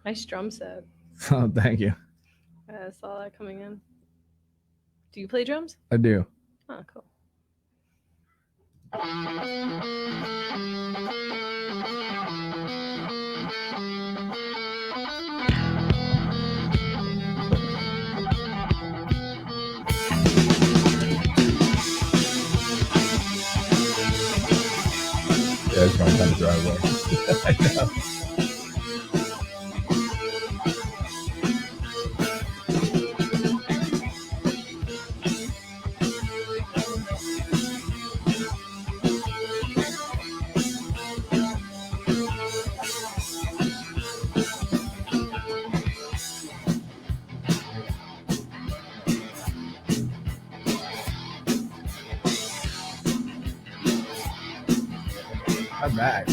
Nice drum set. Oh, thank you. I saw that coming in. Do you play drums? I do. Oh, cool. Yeah, it's probably time to drive away. I know. I'm back.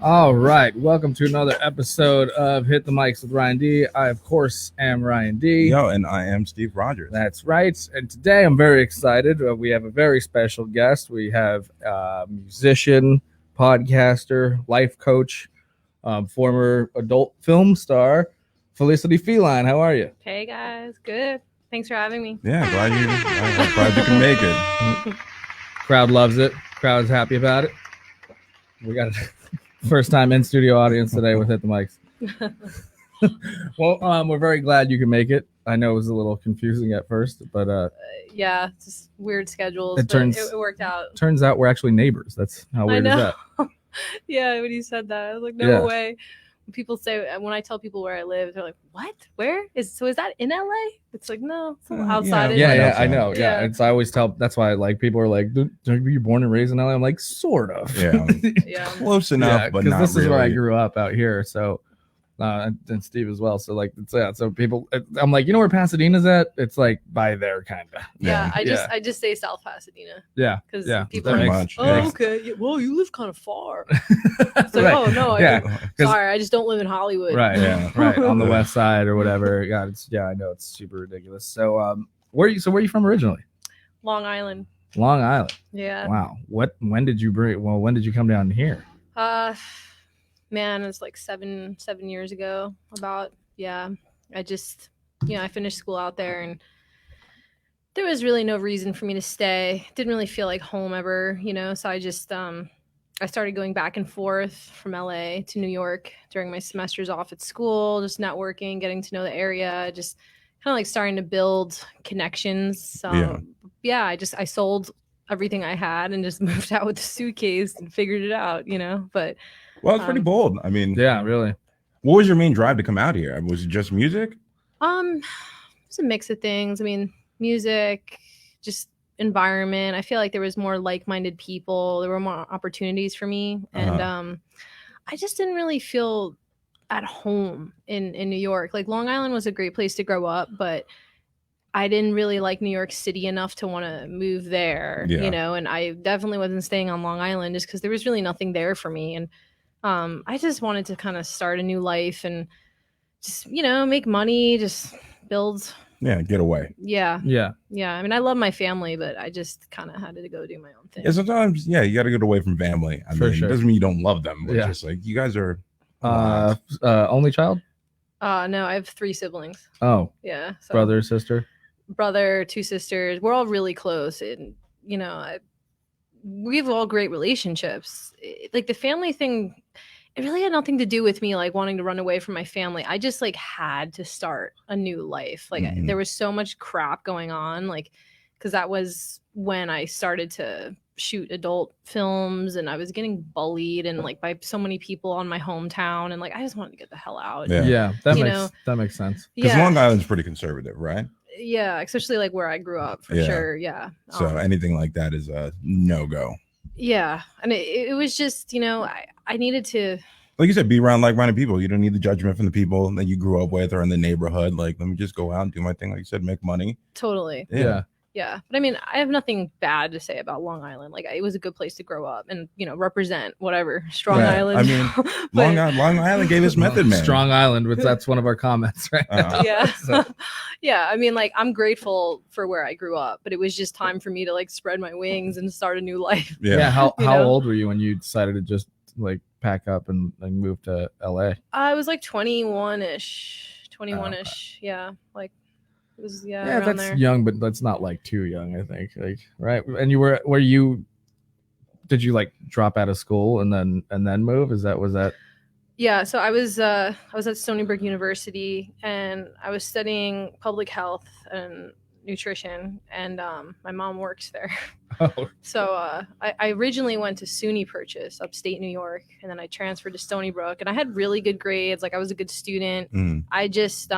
All right, welcome to another episode of Hit the Mics with Ryan D. I, of course, am Ryan D. Yo, and I am Steve Rogers. That's right. And today I'm very excited. We have a very special guest. We have a musician, podcaster, life coach, former adult film star, Felicity Feline. How are you? Hey guys, good. Thanks for having me. Yeah, glad you can make it. Crowd loves it. Crowd's happy about it. We got a first time in studio audience today with Hit the Mics. Well, we're very glad you can make it. I know it was a little confusing at first, but yeah, just weird schedules. It It worked out. turns out we're actually neighbors. That's how weird is that? Yeah, when you said that, I was like, no Yeah. way. People say, when I tell people where I live, they're like, what? Where? Is that in LA? It's like, no, it's outside. Yeah, Like, I know. Yeah. It's I always tell. That's why like people are like, "Are you born and raised in LA?" I'm like, sort of. Yeah, Yeah. close enough, but because not this really. is where I grew up out here. So, and Steve as well. So like, it's, yeah. So people, I'm like, you know where Pasadena's at? It's like by there, kind of. Yeah, Yeah. I just say South Pasadena Yeah. because Yeah. people Pretty are like, much. oh, Yeah. okay. Yeah, well, you live kind of far. It's like, Right. oh no, Yeah. sorry, I just don't live in Hollywood. Right. Yeah. Right. On the west side or whatever. God, I know it's super ridiculous. So, where are you from originally? Long Island. Long Island. Yeah. Wow. When did you come down here? Man, it's like seven years ago. About, yeah. I just, I finished school out there, and there was really no reason for me to stay. Didn't really feel like home ever, So I just, I started going back and forth from LA to New York during my semesters off at school, just networking, getting to know the area, just kind of like starting to build connections. I sold everything I had and just moved out with a suitcase and figured it out, But Well, it's pretty bold. I mean, Yeah, really. what was your main drive to come out here? Was it just music? It's a mix of things. I mean, music, just environment. I feel like there was more like-minded people. There were more opportunities for me, and I just didn't really feel at home in New York. Like Long Island was a great place to grow up, but I didn't really like New York City enough to want to move there, and I definitely wasn't staying on Long Island just because there was really nothing there for me. And I just wanted to kind of start a new life and just, make money, just build. Yeah, get away. Yeah. Yeah. Yeah. I mean, I love my family, but I just kind of had to go do my own thing. Yeah, sometimes, you got to get away from family. I mean, sure. it doesn't mean you don't love them, but Yeah. just like you guys are. Only child? No, I have 3 siblings. Oh, Yeah. So brother, sister. brother, 2 sisters. We're all really close, and we have all great relationships. Like the family thing, it really had nothing to do with me like wanting to run away from my family. I just like had to start a new life. Like there was so much crap going on, like because that was when I started to shoot adult films, and I was getting bullied and like by so many people on my hometown, and like I just wanted to get the hell out. Yeah. That makes sense. Because Long Island's pretty conservative, right? Yeah, especially like where I grew up, for sure. Yeah. So anything like that is a no-go. Yeah. And it was just, I needed to, like you said, be around like-minded people. You don't need the judgment from the people that you grew up with or in the neighborhood. Like, let me just go out and do my thing. Like you said, make money. totally. Yeah. Yeah, but I mean, I have nothing bad to say about Long Island. Like, it was a good place to grow up and represent whatever Strong Right. Island. I mean, But- Long Island gave us Method Man. Strong Island, which that's one of our comments, right? yeah, So- yeah. I mean, like, I'm grateful for where I grew up, but it was just time for me to like spread my wings and start a new life. Yeah. How You know? old were you when you decided to just like pack up and like move to LA? I was like 21-ish. Yeah, like it was Yeah, around that's there. young, but that's not like too young, I think. Like, right? And did you like drop out of school and then move? Was that? Yeah, so I was at Stony Brook University and I was studying public health and nutrition, and my mom works there. Oh, So I originally went to SUNY Purchase, upstate New York, and then I transferred to Stony Brook, and I had really good grades. Like, I was a good student. Mm. I just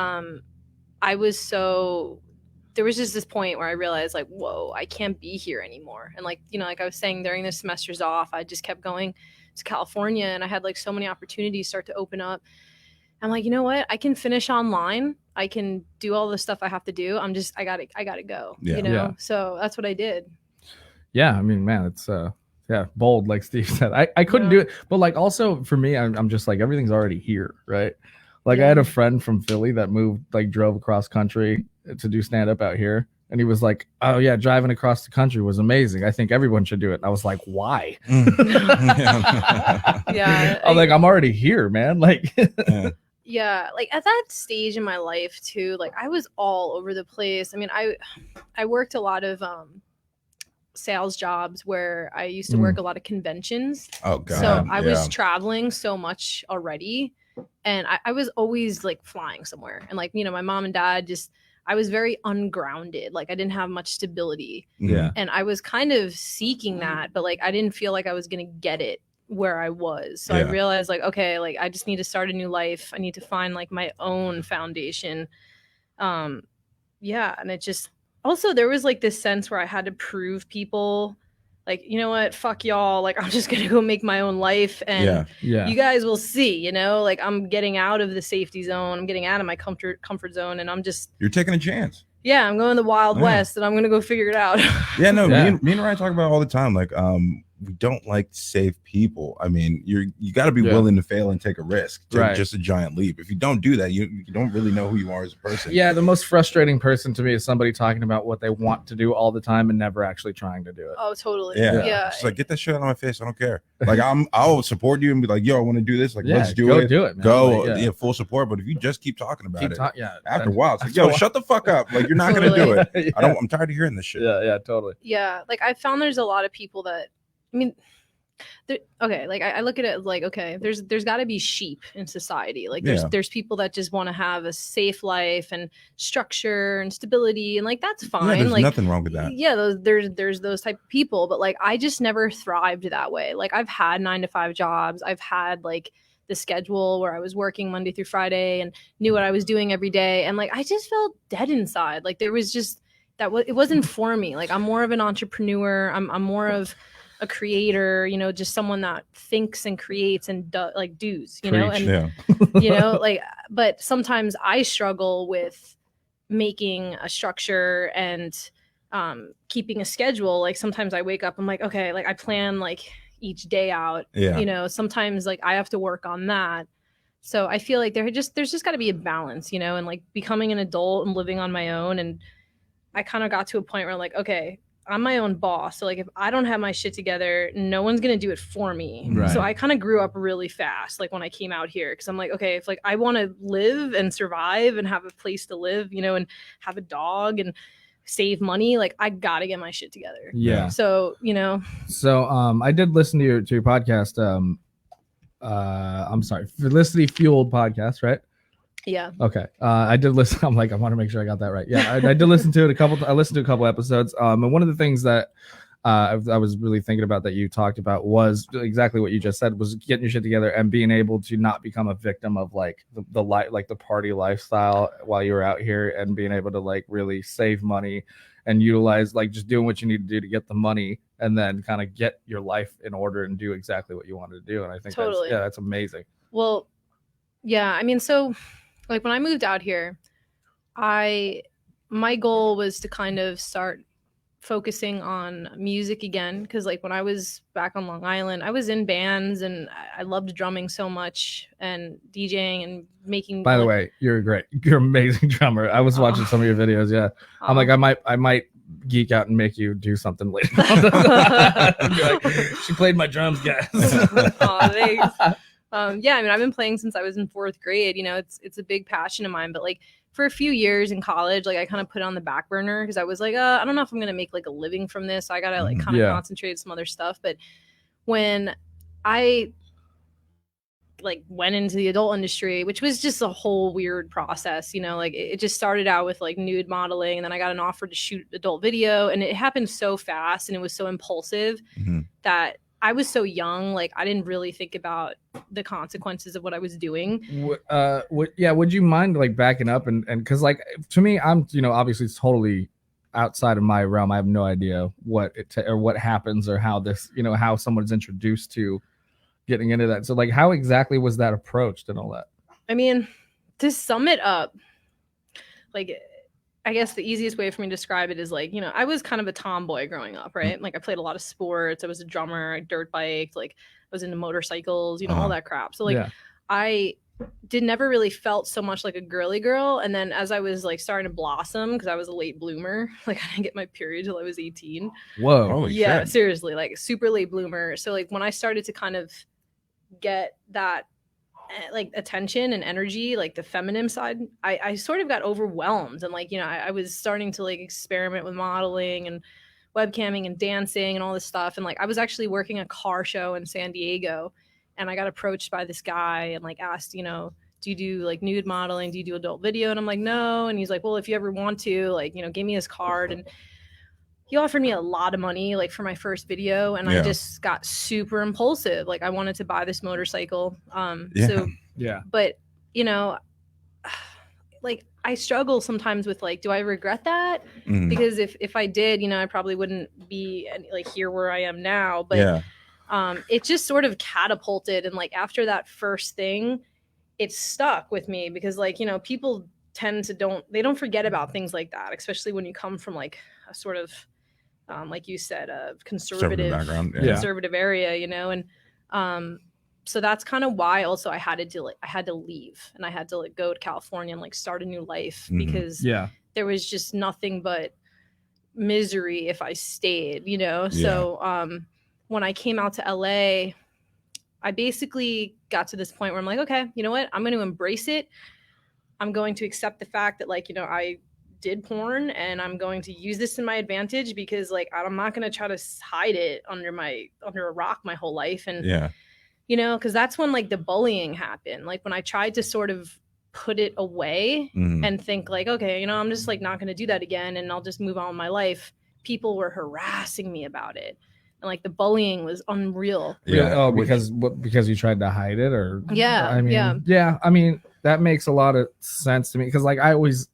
I was so there was just this point where I realized, like, whoa, I can't be here anymore. And like, like I was saying, during the semesters off, I just kept going to California, and I had like so many opportunities start to open up. I'm like, you know what? I can finish online. I can do all the stuff I have to do. I gotta go. Yeah. Yeah. So that's what I did. yeah. I mean, man, it's bold, like Steve said. I couldn't do it, but like also for me, I'm just like everything's already here, right? Like I had a friend from Philly that moved, like drove across country to do stand up out here. And he was like, oh yeah, driving across the country was amazing. I think everyone should do it. And I was like, why? Yeah. I'm like, I'm already here, man. Like, yeah, like at that stage in my life too, like I was all over the place. I mean, I worked a lot of sales jobs where I used to work a lot of conventions. Oh god. So I was traveling so much already, and I was always like flying somewhere. And like, my mom and dad I was very ungrounded. Like, I didn't have much stability. yeah. And I was kind of seeking that, but like I didn't feel like I was going to get it where I was. So I Yeah. realized, like, okay, like I just need to start a new life. I need to find like my own foundation. Yeah, and it just also there was like this sense where I had to prove people, like, you know what, fuck y'all, like I'm just gonna go make my own life, and Yeah. you guys will see, like I'm getting out of the safety zone, I'm getting out of my comfort zone, and You're taking a chance. yeah, I'm going to the Wild Yeah. West, and I'm gonna go figure it out. Yeah, no, Yeah. Me and Ryan talk about it all the time. Like, we don't like safe people. I mean, you got to be Yeah. willing to fail and take a risk, take Right. just a giant leap. If you don't do that, you don't really know who you are as a person. Yeah, the most frustrating person to me is somebody talking about what they want to do all the time and never actually trying to do it. Oh, totally. Yeah. Yeah. Just like, get that shit out of my face. I don't care. Like, I'll support you and be like, yo, I want to do this. Like, Yeah, let's do go it. do it, man. Go. Like, Yeah, full support. But if you just keep talking about it, yeah. after a while, it's like, After a yo, while. shut the fuck up. Like, you're not gonna do it. Yeah. I'm tired of hearing this shit. Yeah, totally. Yeah, like I found there's a lot of people that, I mean, okay, like I look at it like, okay, there's got to be sheep in society. Like there's people that just want to have a safe life and structure and stability, and like that's fine. Yeah, there's like nothing wrong with that. Yeah, there's those type of people, but like I just never thrived that way. Like I've had 9-to-5 jobs. I've had like the schedule where I was working Monday through Friday and knew what I was doing every day, and like I just felt dead inside. Like there was just it wasn't for me. Like I'm more of an entrepreneur. I'm more of a creator, just someone that thinks and creates and does, and like, but sometimes I struggle with making a structure and keeping a schedule. Like sometimes I wake up, I'm like, okay, like I plan like each day out. Sometimes like I have to work on that. So I feel like there's just got to be a balance, and like becoming an adult and living on my own. And I kind of got to a point where I'm like, okay, I'm my own boss. So like if I don't have my shit together, no one's going to do it for me. Right. So I kind of grew up really fast, like when I came out here, because I'm like, okay, if like I want to live and survive and have a place to live, and have a dog and save money, like I got to get my shit together. Yeah. So, So I did listen to your podcast. I'm sorry, Felicity Fueled podcast, right? yeah. Okay. I did listen. I'm like, I want to make sure I got that right. Yeah, I did listen to it I listened to a couple episodes. And one of the things that I was really thinking about that you talked about was exactly what you just said, was getting your shit together and being able to not become a victim of like the party lifestyle while you were out here, and being able to like really save money and utilize like just doing what you need to do to get the money, and then kind of get your life in order and do exactly what you wanted to do. And I think Totally. that's amazing. Well, yeah, I mean, so like when I moved out here, my goal was to kind of start focusing on music again, because like when I was back on Long Island, I was in bands and I loved drumming so much and DJing and making. By the way, you're great. You're an amazing drummer. I was watching some of your videos. Yeah, I'm like, I might geek out and make you do something later. Like, she played my drums, guys. Oh, thanks. Yeah, I mean, I've been playing since I was in 4th grade. You know, it's a big passion of mine. But like for a few years in college, like I kind of put it on the back burner because I was like, I don't know if I'm gonna make like a living from this. So I gotta like kind of concentrate on some other stuff. But when I like went into the adult industry, which was just a whole weird process, you know, like it just started out with like nude modeling, and then I got an offer to shoot adult video, and it happened so fast and it was so impulsive that I was so young, like I didn't really think about the consequences of what I was doing. Would you mind like backing up and because like to me, I'm, you know, obviously it's totally outside of my realm. I have no idea what or what happens or how this, you know, how someone's introduced to getting into that. So like how exactly was that approached and all that? I mean, to sum it up, like I guess the easiest way for me to describe it is like, you know, I was kind of a tomboy growing up, right? Like I played a lot of sports. I was a drummer, I dirt biked, like I was into motorcycles, you know, all that crap. So like I never really felt so much like a girly girl. And then as I was like starting to blossom, because I was a late bloomer, like I didn't get my period till I was 18. Whoa. Holy yeah, shit. Seriously, like super late bloomer. So like when I started to kind of get that like attention and energy, like the feminine side, I sort of got overwhelmed. And like, you know, I was starting to like experiment with modeling and webcamming and dancing and all this stuff. And like I was actually working a car show in San Diego, and I got approached by this guy and like asked, you know, do you do like nude modeling? Do you do adult video? And I'm like, no. And he's like, well, if you ever want to, like, you know, give me his card. And he offered me a lot of money like for my first video, and I just got super impulsive. Like I wanted to buy this motorcycle. But you know, like I struggle sometimes with like, do I regret that? Because if I did, you know, I probably wouldn't be like here where I am now. But it just sort of catapulted, and like after that first thing, it stuck with me because like, you know, people tend to don't forget about things like that, especially when you come from like a sort of like you said, a conservative background, conservative area, you know, and so that's kind of why also I had to leave, and I had to like go to California and like start a new life because there was just nothing but misery if I stayed, you know. So when I came out to LA, I basically got to this point where I'm like, okay, you know what? I'm going to embrace it. I'm going to accept the fact that like, you know, I did porn, and I'm going to use this in my advantage because like I'm not going to try to hide it under a rock my whole life. And you know, because that's when like the bullying happened. Like when I tried to sort of put it away and think like, okay, you know, I'm just like not going to do that again and I'll just move on with my life, people were harassing me about it. And like the bullying was unreal. Because you tried to hide it, or I mean that makes a lot of sense to me, because like I always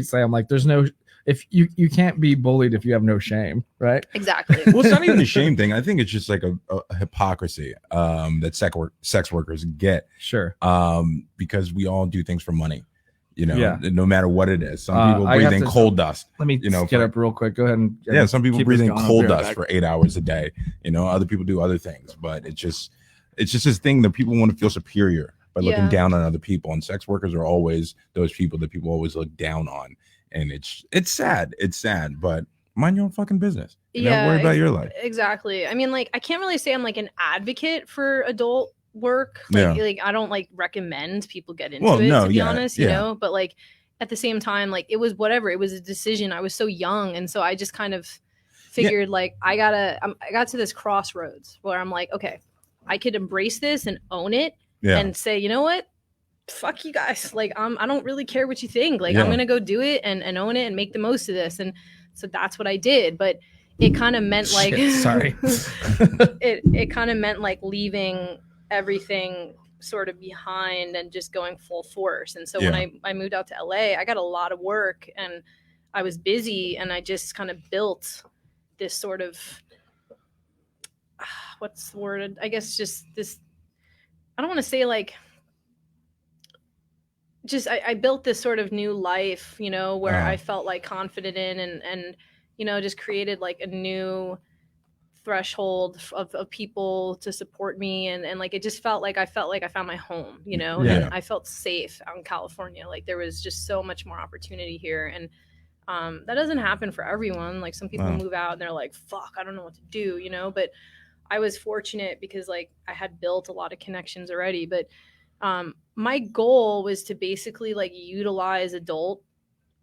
say, I'm like, there's no, if you can't be bullied if you have no shame, right? Exactly. Well, it's not even a shame thing. I think it's just like a hypocrisy that sex workers get. Sure. Because we all do things for money, you know, no matter what it is. Some people breathe in coal dust. Let me get up real quick. Go ahead and some people breathe in coal dust for 8 hours a day. You know, other people do other things, but it's just this thing that people want to feel superior by looking down on other people, and sex workers are always those people that people always look down on, and it's sad, but mind your own fucking business. Don't worry about your life. Exactly. I mean, like I can't really say I'm like an advocate for adult work. Like I don't like recommend people get into it, to be honest, you know, but like at the same time, like it was whatever, it was a decision. I was so young, and so I just kind of figured like I got to this crossroads where I'm like, okay, I could embrace this and own it. And say, you know what, fuck you guys, like I don't really care what you think, like I'm gonna go do it and own it and make the most of this. And so that's what I did. But it kind of meant like it kind of meant like leaving everything sort of behind and just going full force. And so when I moved out to LA, I got a lot of work and I was busy, and I just kind of built this sort of what's the word, I guess, just this, I don't want to say like, just I built this sort of new life, you know, where I felt like confident in, and you know, just created like a new threshold of people to support me, and like it just felt like I found my home, you know. Yeah. And I felt safe out in California. Like there was just so much more opportunity here, and that doesn't happen for everyone. Like some people move out and they're like, fuck, I don't know what to do, you know. But I was fortunate because like I had built a lot of connections already. But my goal was to basically like utilize adult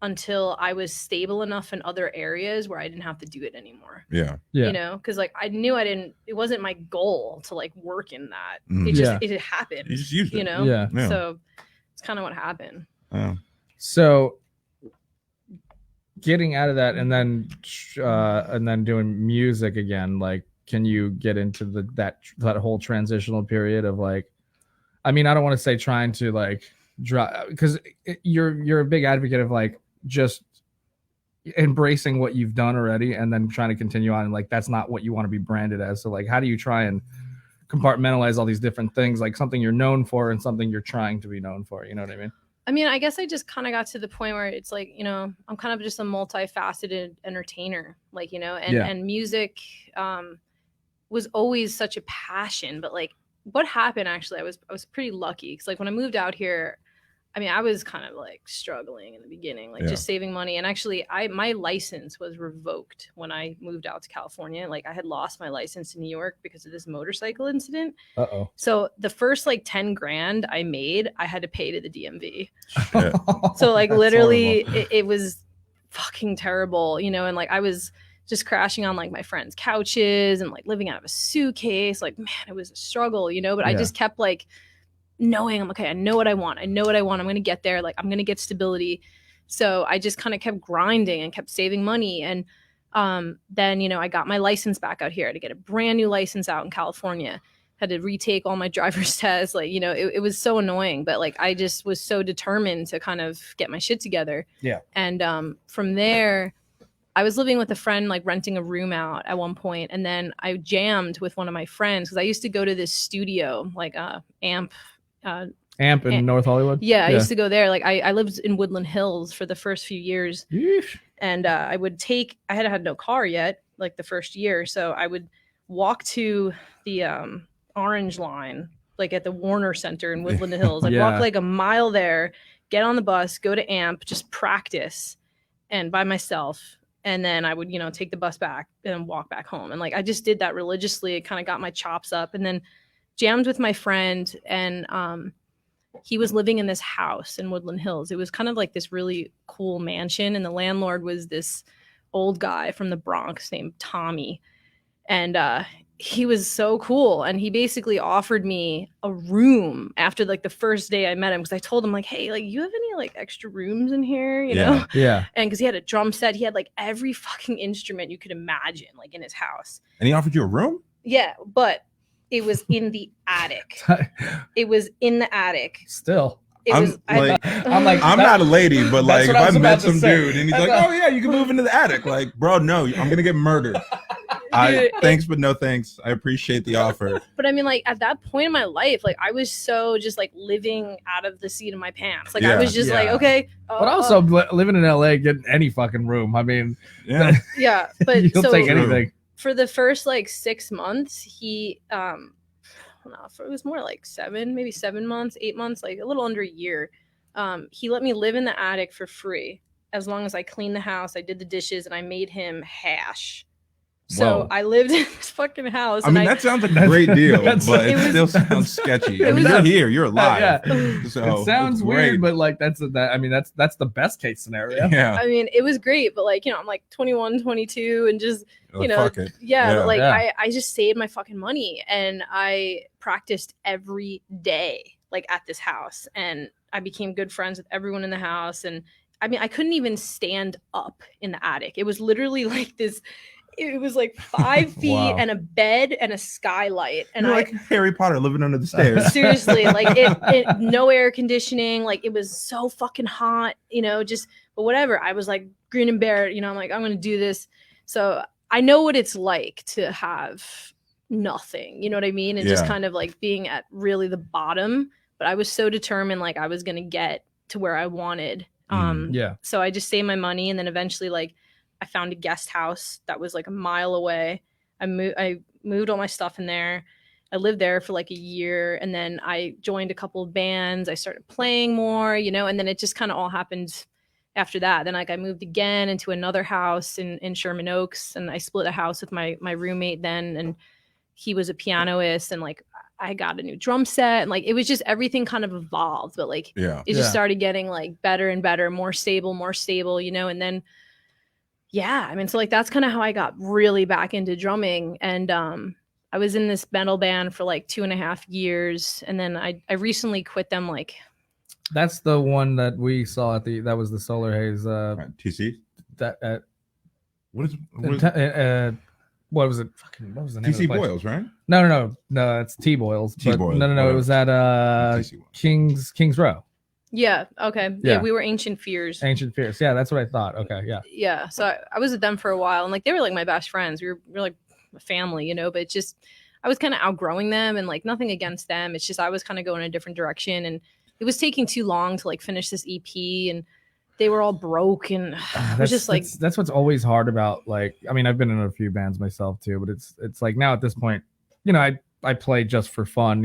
until I was stable enough in other areas where I didn't have to do it anymore. Yeah. You know, because like I knew it wasn't my goal to like work in that. It happened. You just used it. You know? Yeah. So it's kind of what happened. So getting out of that and then doing music again, like, can you get into that whole transitional period of like, I mean, I don't want to say trying to like drop, because you're a big advocate of like just embracing what you've done already and then trying to continue on, and like that's not what you want to be branded as. So like, how do you try and compartmentalize all these different things, like something you're known for and something you're trying to be known for? You know what I mean? I mean, I guess I just kind of got to the point where it's like, you know, I'm kind of just a multifaceted entertainer, like, you know, and music was always such a passion. But like what happened, actually, I was pretty lucky because like when I moved out here, I mean, I was kind of like struggling in the beginning, like just saving money. And actually my license was revoked when I moved out to California. Like I had lost my license in New York because of this motorcycle incident. Uh-oh. So the first like 10 grand I made, I had to pay to the DMV. So like literally it was fucking terrible, you know? And like I was just crashing on like my friends' couches and like living out of a suitcase. Like, man, it was a struggle, you know? But I just kept like knowing, I'm okay, I know what I want. I'm going to get there. Like I'm going to get stability. So I just kind of kept grinding and kept saving money. And then, you know, I got my license back out here to get a brand new license out in California. Had to retake all my driver's tests. Like, you know, it was so annoying, but like, I just was so determined to kind of get my shit together. Yeah. And from there, I was living with a friend, like renting a room out at one point. And then I jammed with one of my friends because I used to go to this studio, like Amp in North Hollywood. Yeah, I used to go there. Like I lived in Woodland Hills for the first few years. Yeesh. And I had no car yet, like the first year. So I would walk to the Orange Line, like at the Warner Center in Woodland Hills. I'd walk like a mile there, get on the bus, go to Amp, just practice and by myself. And then I would, you know, take the bus back and walk back home. And like, I just did that religiously. It kind of got my chops up, and then jammed with my friend. And he was living in this house in Woodland Hills. It was kind of like this really cool mansion. And the landlord was this old guy from the Bronx named Tommy. And he was so cool. And he basically offered me a room after like the first day I met him. Cause I told him like, hey, like you have any like extra rooms in here, you know? Yeah. And cause he had a drum set, he had like every fucking instrument you could imagine, like in his house. And he offered you a room? Yeah. But it was in the attic. It was in the attic. Still. I'm not a lady, but like if I met some dude and he's like, oh yeah, you can move into the attic. Like, bro, no, I'm gonna get murdered. Thanks, but no thanks. I appreciate the offer. But I mean, like at that point in my life, like I was so just like living out of the seat of my pants. Like I was just like, okay. But also living in LA, getting any fucking room. I mean, yeah, but you'll take anything. For the first like 6 months, he it was more like 7 months, 8 months, like a little under a year. He let me live in the attic for free as long as I cleaned the house, I did the dishes, and I made him hash. So I lived in this fucking house. I mean, that sounds like a great deal, but it still sounds sketchy. I mean, you're here, you're alive. So it sounds weird, but like that's the best case scenario. Yeah. I mean, it was great, but like, you know, I'm like 21, 22 and just, you know, fuck it. But like I just saved my fucking money and I practiced every day, like at this house, and I became good friends with everyone in the house. And I mean, I couldn't even stand up in the attic. It was literally like this. It was like 5 feet and a bed and a skylight. And like Harry Potter living under the stairs. Seriously, like it no air conditioning. Like it was so fucking hot, you know, but whatever. I was like grin and bear, you know, I'm like, I'm going to do this. So I know what it's like to have nothing, you know what I mean? And just kind of like being at really the bottom, but I was so determined, like I was going to get to where I wanted. So I just saved my money. And then eventually like I found a guest house that was like a mile away. I moved all my stuff in there. I lived there for like a year, and then I joined a couple of bands. I started playing more, and then it just kind of all happened after that. Then like I moved again into another house in Sherman Oaks, and I split a house with my roommate then, and he was a pianist, and like I got a new drum set, and like it was just everything kind of evolved, but like it just started getting like better and better, more stable, and then I mean, so like that's kind of how I got really back into drumming. And I was in this metal band for like 2.5 years, and then I recently quit them. Like, that's the one that we saw that was the Solar Haze TC. That what was it? Fucking, what was the name? TC Boyles, right? No, it's T Boyles. No, it was at Kings Row. Yeah. Okay. Yeah. We were Ancient Fears. Yeah, that's what I thought. Okay. Yeah. Yeah. So I was with them for a while, and like they were like my best friends. We were like a family, but it's just I was kind of outgrowing them, and like nothing against them. It's just I was kind of going a different direction, and it was taking too long to like finish this EP, and they were all broke, and it was just like that's what's always hard about, like, I mean, I've been in a few bands myself too, but it's like now at this point, I play just for fun,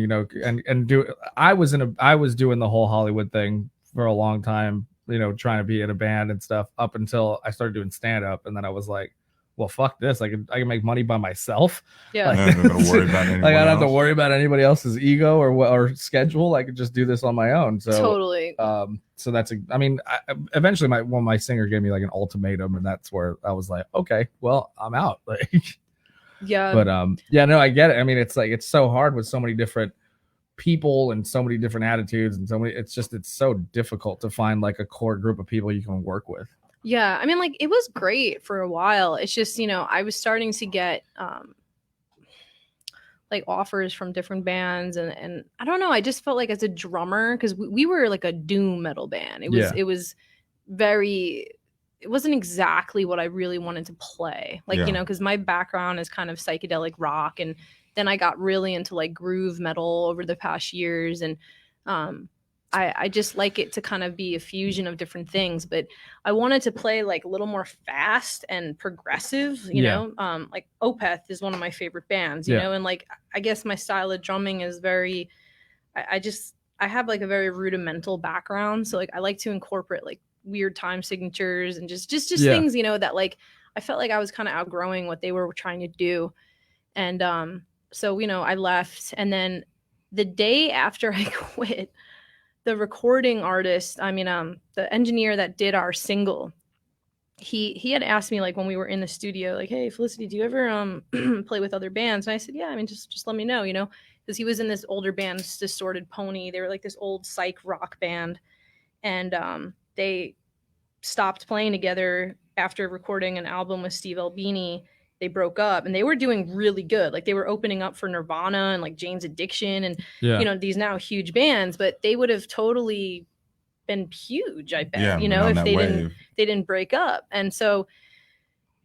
I was doing the whole Hollywood thing for a long time, trying to be in a band and stuff up until I started doing stand up, and then I was like, well, fuck this. I can make money by myself. Yeah. Like, I'm not gonna worry about anyone I don't have to worry about anybody else's ego or schedule. I could just do this on my own. So totally. So eventually my singer gave me like an ultimatum, and that's where I was like, okay, well, I'm out. Like, yeah. But no, I get it. I mean, it's like it's so hard with so many different people and so many different attitudes and so many. It's so difficult to find like a core group of people you can work with. Yeah, I mean, like it was great for a while. It's just, I was starting to get like offers from different bands, and I don't know. I just felt like as a drummer, because we were like a doom metal band. It was it wasn't exactly what I really wanted to play. Like, because my background is kind of psychedelic rock, and then I got really into like groove metal over the past years, and I just like it to kind of be a fusion of different things, but I wanted to play like a little more fast and progressive, you know, like Opeth is one of my favorite bands, you know, and like, I guess my style of drumming is very, I have like a very rudimental background. So like, I like to incorporate like weird time signatures and just things, that like, I felt like I was kind of outgrowing what they were trying to do. And so, I left, and then the day after I quit, the recording artist, the engineer that did our single, he had asked me like when we were in the studio, like, hey, Felicity, do you ever play with other bands? And I said, yeah, I mean, just let me know, because he was in this older band, Distorted Pony. They were like this old psych rock band, and they stopped playing together after recording an album with Steve Albini. They broke up, and they were doing really good. Like they were opening up for Nirvana and like Jane's Addiction and, these now huge bands, but they would have totally been huge, I bet, if they didn't break up. And so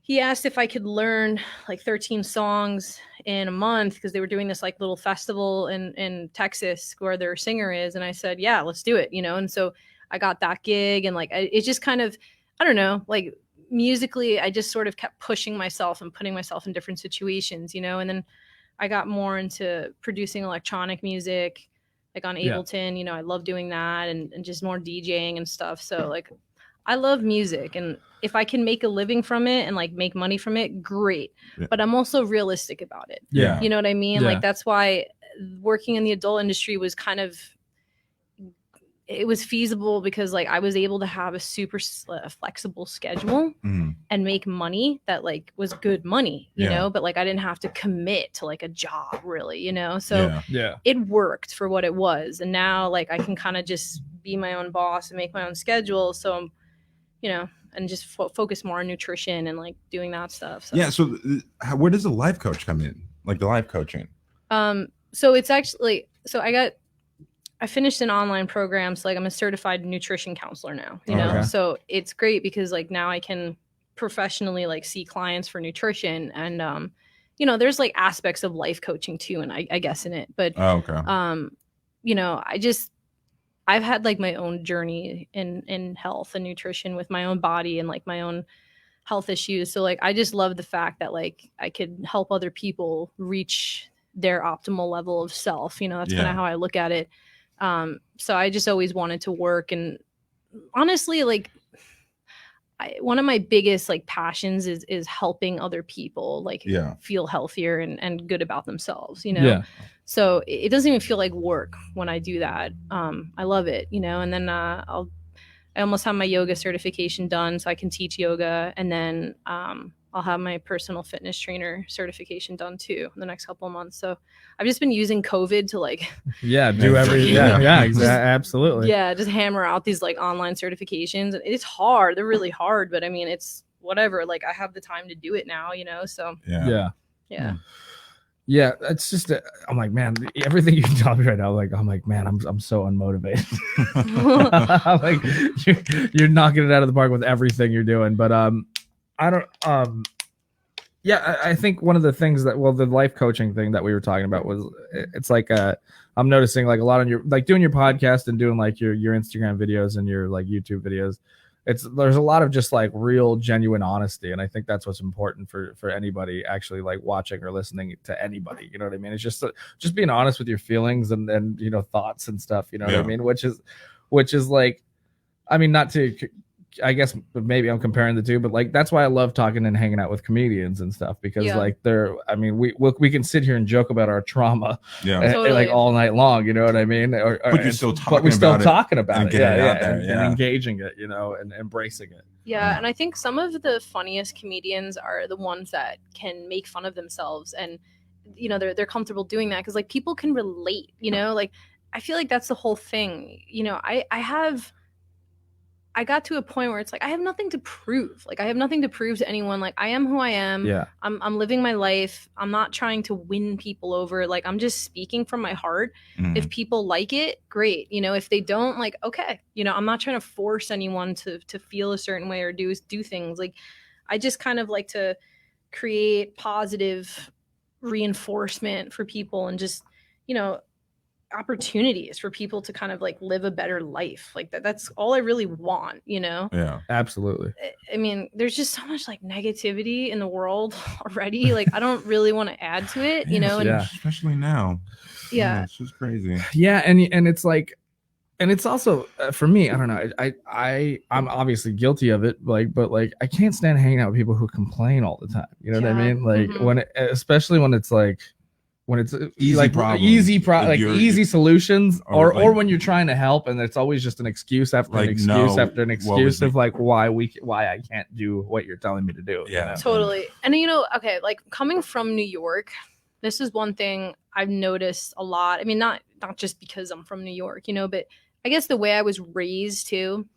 he asked if I could learn like 13 songs in a month, because they were doing this like little festival in Texas where their singer is. And I said, yeah, let's do it, and so I got that gig, and like, it just kind of, I don't know, like, musically, I just sort of kept pushing myself and putting myself in different situations, and then I got more into producing electronic music, like on Ableton, I love doing that, and just more DJing and stuff. So like, I love music, and if I can make a living from it and like make money from it, great. But I'm also realistic about it. Yeah. You know what I mean? Like, that's why working in the adult industry was kind of, it was feasible because like I was able to have a super flexible schedule and make money that like was good money, you know, but like I didn't have to commit to like a job really, so it worked for what it was. And now like I can kind of just be my own boss and make my own schedule. So I'm, and just focus more on nutrition and like doing that stuff. So. Yeah. So where does the life coach come in? Like the life coaching? So it's actually, I finished an online program. So like I'm a certified nutrition counselor now, know? So it's great because like now I can professionally like see clients for nutrition, and, there's like aspects of life coaching too. And I guess in it, but, I've had like my own journey in health and nutrition with my own body and like my own, health issues. So like I just love the fact that like I could help other people reach their optimal level of self. You know, that's kind of how I look at it. So I just always wanted to work, and honestly, like one of my biggest like passions is helping other people like feel healthier and good about themselves, you know? So it doesn't even feel like work when I do that. I love it, you know? And then I almost have my yoga certification done so I can teach yoga. And then I'll have my personal fitness trainer certification done too in the next couple of months. So I've just been using COVID to like do everything. Yeah, exactly. Absolutely. Yeah, just hammer out these like online certifications. It's hard. They're really hard, but I mean, it's whatever. Like I have the time to do it now, you know? So yeah. Yeah, it's just I'm like, man, everything you tell me right now, like I'm like, man, I'm so unmotivated. Like you're knocking it out of the park with everything you're doing, but I don't I think one of the things that the life coaching thing that we were talking about was it's like I'm noticing like a lot on your like doing your podcast and doing like your Instagram videos and your like YouTube videos. There's a lot of just like real genuine honesty, and I think that's what's important for anybody actually like watching or listening to anybody, you know what I mean? It's just being honest with your feelings and you know thoughts and stuff, you know what I mean, which is like, I mean, not to, I guess maybe I'm comparing the two, but like that's why I love talking and hanging out with comedians and stuff, because like I mean we can sit here and joke about our trauma totally. like all night long, you know what I mean? But we're still talking about it and engaging it, you know, and embracing it. Yeah, and I think some of the funniest comedians are the ones that can make fun of themselves, and you know they're comfortable doing that because like people can relate, you know. Like I feel like that's the whole thing, you know. I got to a point where it's like I have nothing to prove. Like I have nothing to prove to anyone. Like I am who I am. Yeah. I'm living my life. I'm not trying to win people over. Like I'm just speaking from my heart. If people like it, great. You know, if they don't, like okay. You know, I'm not trying to force anyone to feel a certain way or do things. Like I just kind of like to create positive reinforcement for people and just, you know, opportunities for people to kind of like live a better life. Like that's all I really want, you know? Yeah, absolutely. I mean, there's just so much like negativity in the world already. Like I don't really want to add to it, you know? And especially now. Yeah, it's just crazy. Yeah, and it's like, and it's also for me, I don't know, I'm obviously guilty of it, like, but like I can't stand hanging out with people who complain all the time, you know what I mean? Like especially when it's like when it's easy like problems, easy solutions, or when you're trying to help and it's always just an excuse after an excuse after an excuse of like why I can't do what you're telling me to do. Yeah, you know? Totally. And you know, okay, like coming from New York, this is one thing I've noticed a lot. I mean, not just because I'm from New York, you know, but I guess the way I was raised too.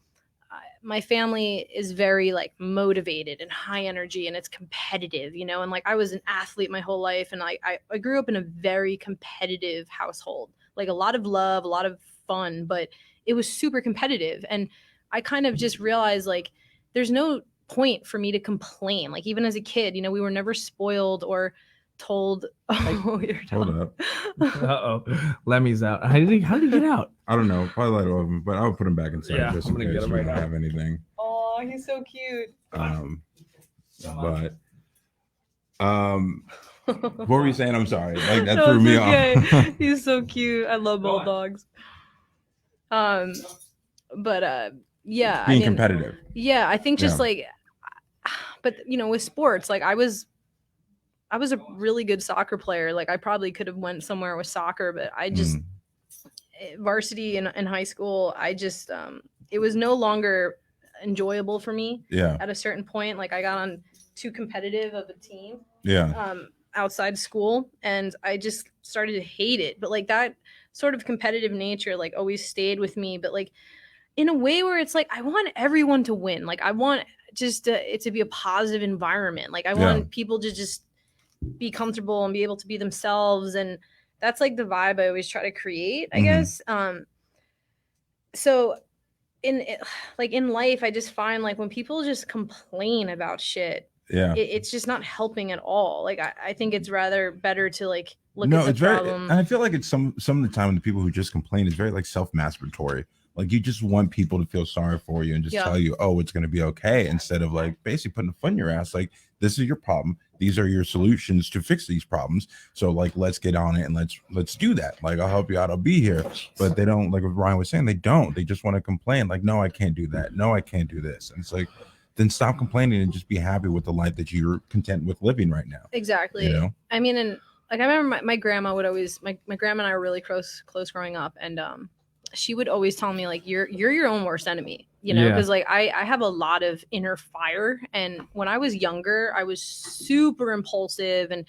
My family is very like motivated and high energy, and it's competitive, you know, and like I was an athlete my whole life, and I grew up in a very competitive household, like a lot of love, a lot of fun, but it was super competitive. And I kind of just realized like there's no point for me to complain. Like even as a kid, you know, we were never spoiled or told. Oh, you're hold up. Lemmy's out. How did he get out? I don't know. Probably let of him, but I'll put him back inside just in case we don't have anything. Oh, he's so cute. But what were you saying? I'm sorry. Like that threw me off. He's so cute. I love bulldogs. But yeah, being competitive. Yeah, I think just like, but you know, with sports, like I was a really good soccer player. Like I probably could have went somewhere with soccer, but I just varsity in high school, I just it was no longer enjoyable for me. Yeah. At a certain point, like I got on too competitive of a team. Yeah. Outside school, and I just started to hate it. But like that sort of competitive nature like always stayed with me, but like in a way where it's like I want everyone to win. Like I want just it to be a positive environment. Like I want people to just be comfortable and be able to be themselves, and that's like the vibe I always try to create, I guess. So in life, I just find like when people just complain about shit, it's just not helping at all. Like I think it's rather better to like look at the problem. And I feel like it's some of the time the people who just complain is very like self-masturbatory. Like you just want people to feel sorry for you and just tell you, oh, it's going to be okay, instead of like basically putting a foot in your ass. Like, this is your problem. These are your solutions to fix these problems. So like, let's get on it and let's do that. Like, I'll help you out. I'll be here. But they don't, like what Ryan was saying, they don't. They just want to complain. Like, no, I can't do that. No, I can't do this. And it's like, then stop complaining and just be happy with the life that you're content with living right now. Exactly. You know? I mean, and like I remember my grandma would always my grandma and I were really close growing up, and she would always tell me like you're your own worst enemy, you know, because like I have a lot of inner fire, and when I was younger I was super impulsive and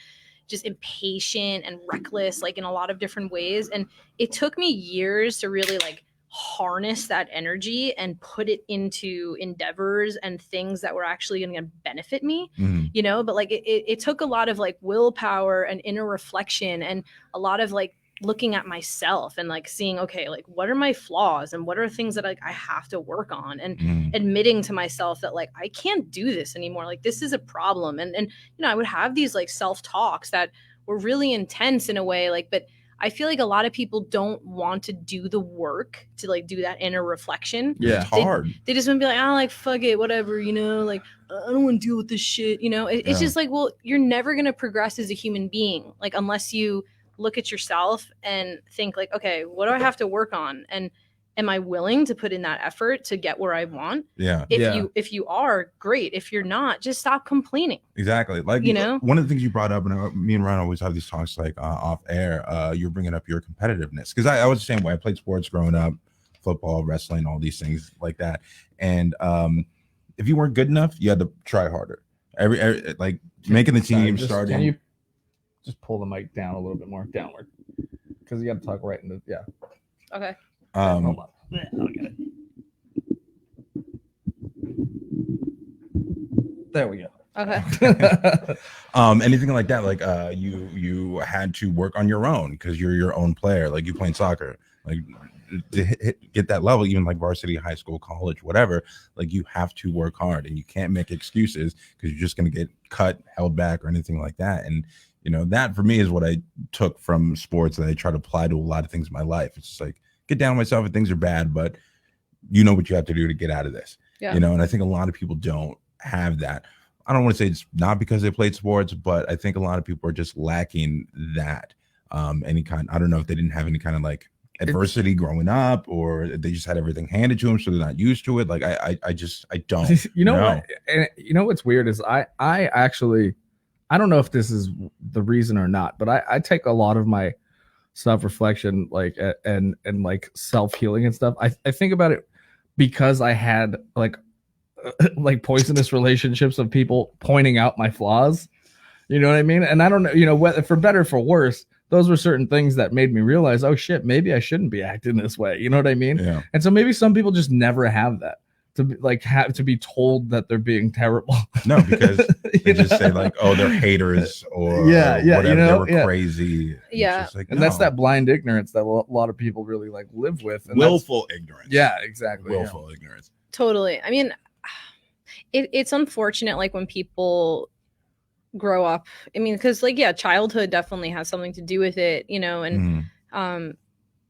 just impatient and reckless, like in a lot of different ways, and it took me years to really like harness that energy and put it into endeavors and things that were actually going to benefit me, you know, but like it took a lot of like willpower and inner reflection and a lot of like looking at myself and like seeing, okay, like what are my flaws and what are things that like I have to work on, and admitting to myself that like I can't do this anymore, like this is a problem, and you know, I would have these like self-talks that were really intense in a way, like, but I feel like a lot of people don't want to do the work to like do that inner reflection. Yeah, it's hard. They just want to be like, oh, like fuck it, whatever, you know, like I don't want to deal with this shit, you know. It's just like, well, you're never gonna progress as a human being, like unless you look at yourself and think like, okay, what do I have to work on, and am I willing to put in that effort to get where I want? If you are, great. If you're not, just stop complaining. Exactly. Like, you know, one of the things you brought up, and me and Ryan always have these talks like off air, you're bringing up your competitiveness, because I was the same way. I played sports growing up, football, wrestling, all these things like that, and if you weren't good enough, you had to try harder. Every like making the team, starting. Can you just pull the mic down a little bit more downward, because you got to talk right into Okay. Hold on. I'll get it. There we go. Okay. Anything like that, like you had to work on your own because you're your own player, like you playing soccer, like to get that level, even like varsity, high school, college, whatever, like you have to work hard and you can't make excuses because you're just going to get cut, held back, or anything like that. And you know, that for me is what I took from sports that I try to apply to a lot of things in my life. It's just like, get down on myself if things are bad, but you know what you have to do to get out of this. You know, and I think a lot of people don't have that. I don't want to say it's not because they played sports, but I think a lot of people are just lacking that. Any kind, I don't know if they didn't have any kind of like adversity growing up, or they just had everything handed to them, so they're not used to it. Like I don't. You know what? And you know what's weird is I actually, I don't know if this is the reason or not, but I take a lot of my self-reflection like and like self-healing and stuff. I think about it because I had like poisonous relationships of people pointing out my flaws, you know what I mean? And I don't know, you know, whether for better or for worse, those were certain things that made me realize, oh shit, maybe I shouldn't be acting this way, you know what I mean? And so maybe some people just never have that, to like have to be told that they're being terrible. No, because they just say like, oh, they're haters, or whatever, you know, they were crazy. Like, and that's that blind ignorance that a lot of people really like live with. And willful ignorance. Yeah, exactly. Willful ignorance. Totally. I mean, it's unfortunate, like when people grow up. I mean, because like, yeah, childhood definitely has something to do with it, you know, and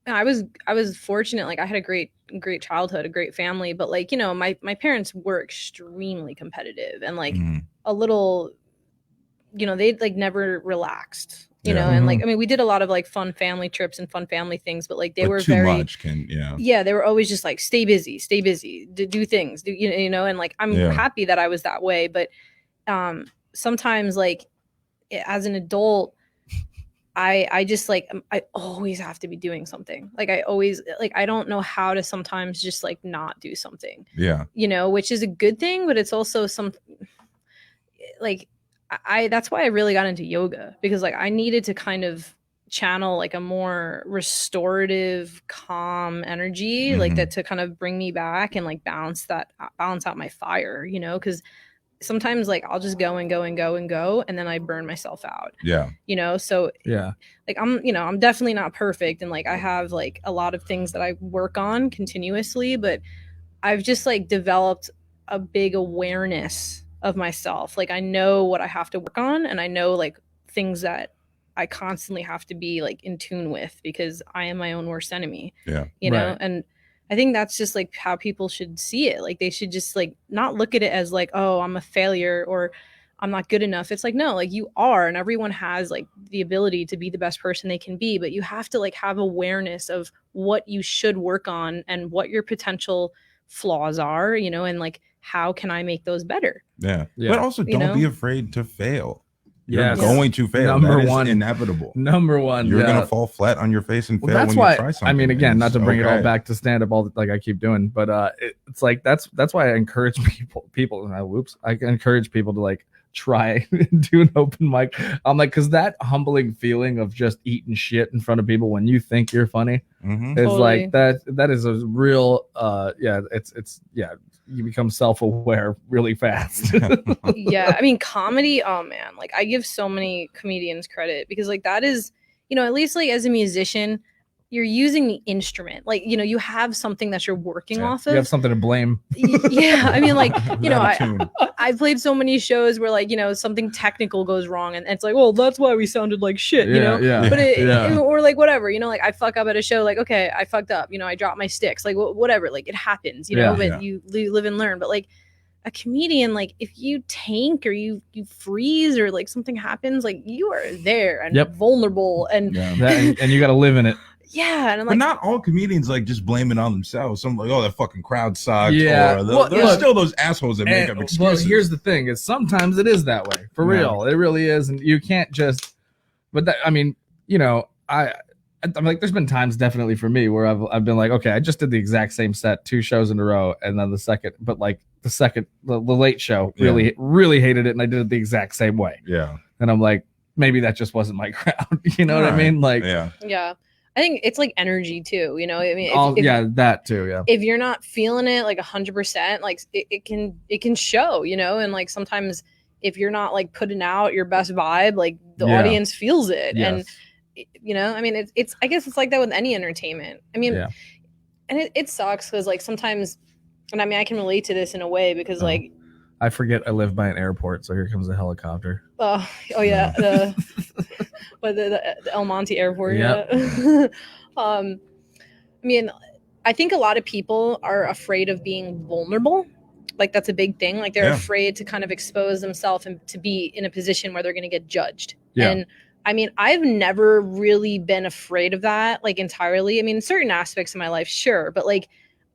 I was fortunate, like I had a great childhood, a great family, but like, you know, my parents were extremely competitive and like a little, you know, they like never relaxed, you know, and like, I mean, we did a lot of like fun family trips and fun family things, but like they were too very much they were always just like, stay busy, do things, you know, and like, I'm happy that I was that way. But sometimes like as an adult, I just like, I always have to be doing something. Like I always, like, I don't know how to sometimes just like not do something, you know, which is a good thing, but it's also some like, that's why I really got into yoga, because like I needed to kind of channel like a more restorative, calm energy, like that, to kind of bring me back and like balance out my fire, you know, because sometimes like I'll just go and go and go and go, and then I burn myself out. You know, so like I'm definitely not perfect, and like I have like a lot of things that I work on continuously, but I've just like developed a big awareness of myself. Like I know what I have to work on, and I know like things that I constantly have to be like in tune with, because I am my own worst enemy. You know, and I think that's just like how people should see it. Like they should just like not look at it as like, oh, I'm a failure or I'm not good enough. It's like, no, like you are, and everyone has like the ability to be the best person they can be, but you have to like have awareness of what you should work on and what your potential flaws are, you know, and like how can I make those better? Yeah. But also don't be afraid to fail. You're going to fail. Number one, inevitable. Number one, you're gonna fall flat on your face and fail that's when why, you try something. I mean, again, not to bring it all back to stand up, all like I keep doing, but it's like that's why I encourage people. I encourage people to like try and do an open mic. I'm like, because that humbling feeling of just eating shit in front of people when you think you're funny is like that is a real you become self-aware really fast. Yeah, I mean, comedy, oh man, like I give so many comedians credit because like that is, you know, at least like as a musician, you're using the instrument, like, you know, you have something that you're working off of. You have something to blame. Yeah, I mean, like, you know, I played so many shows where like, you know, something technical goes wrong and it's like, well, that's why we sounded like shit, you know? But or like whatever, you know, like I fuck up at a show, like, okay, I fucked up, you know, I dropped my sticks, like whatever, like it happens, you know, but you live and learn. But like a comedian, like if you tank or you freeze or like something happens, like you are there and vulnerable and and you got to live in it. Yeah, and I'm like, but not all comedians like just blame it on themselves. Some like, oh, that fucking crowd sucked. Yeah, or there's still those assholes that make up excuses. Well, here's the thing: is sometimes it is that way for real. It really is, and you can't just. But that, I mean, you know, I'm like, there's been times definitely for me where I've been like, okay, I just did the exact same set 2 shows in a row, and then the late show really hated it, and I did it the exact same way. Yeah, and I'm like, maybe that just wasn't my crowd. You know what I mean? Like, yeah. I think it's like energy too, you know. I mean, that too. Yeah. If you're not feeling it like 100%, like it can show, you know. And like sometimes if you're not like putting out your best vibe, like the audience feels it, and you know, I mean, it's I guess it's like that with any entertainment. I mean, and it sucks because like sometimes, and I mean, I can relate to this in a way because like. I forget I live by an airport, so here comes a helicopter. Oh yeah, the El Monte Airport. Yep. Yeah. I mean, I think a lot of people are afraid of being vulnerable. Like that's a big thing. Like they're afraid to kind of expose themselves and to be in a position where they're going to get judged. Yeah. And I mean, I've never really been afraid of that, like entirely. I mean, certain aspects of my life, sure, but like.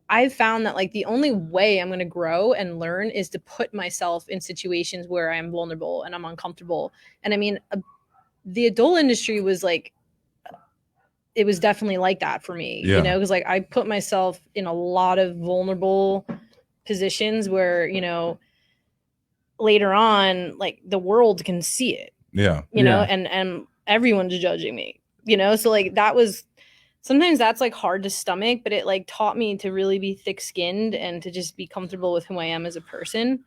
I've found that like the only way I'm going to grow and learn is to put myself in situations where I'm vulnerable and I'm uncomfortable. And I mean, the adult industry was like, it was definitely like that for me, you know, because like I put myself in a lot of vulnerable positions where, you know, later on, like the world can see it, you know, and everyone's judging me, you know, so like that was. Sometimes that's like hard to stomach, but it like taught me to really be thick-skinned and to just be comfortable with who I am as a person,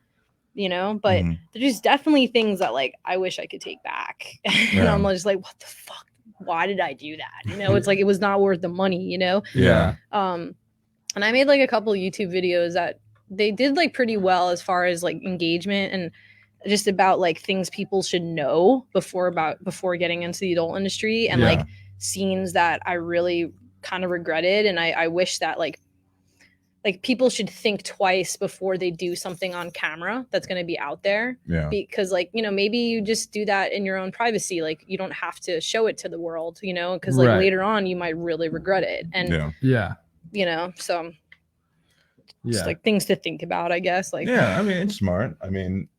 you know. But there's definitely things that like I wish I could take back. And I'm just like, what the fuck? Why did I do that? You know, it's like it was not worth the money, you know? Yeah. And I made like a couple of YouTube videos that they did like pretty well as far as like engagement and just about like things people should know before getting into the adult industry and like scenes that I really kind of regretted. And I wish that like people should think twice before they do something on camera that's going to be out there. Yeah. Because like, you know, maybe you just do that in your own privacy. Like you don't have to show it to the world, you know, because like later on you might really regret it. And you know, so just like things to think about, I guess. Like, I mean, it's smart. I mean,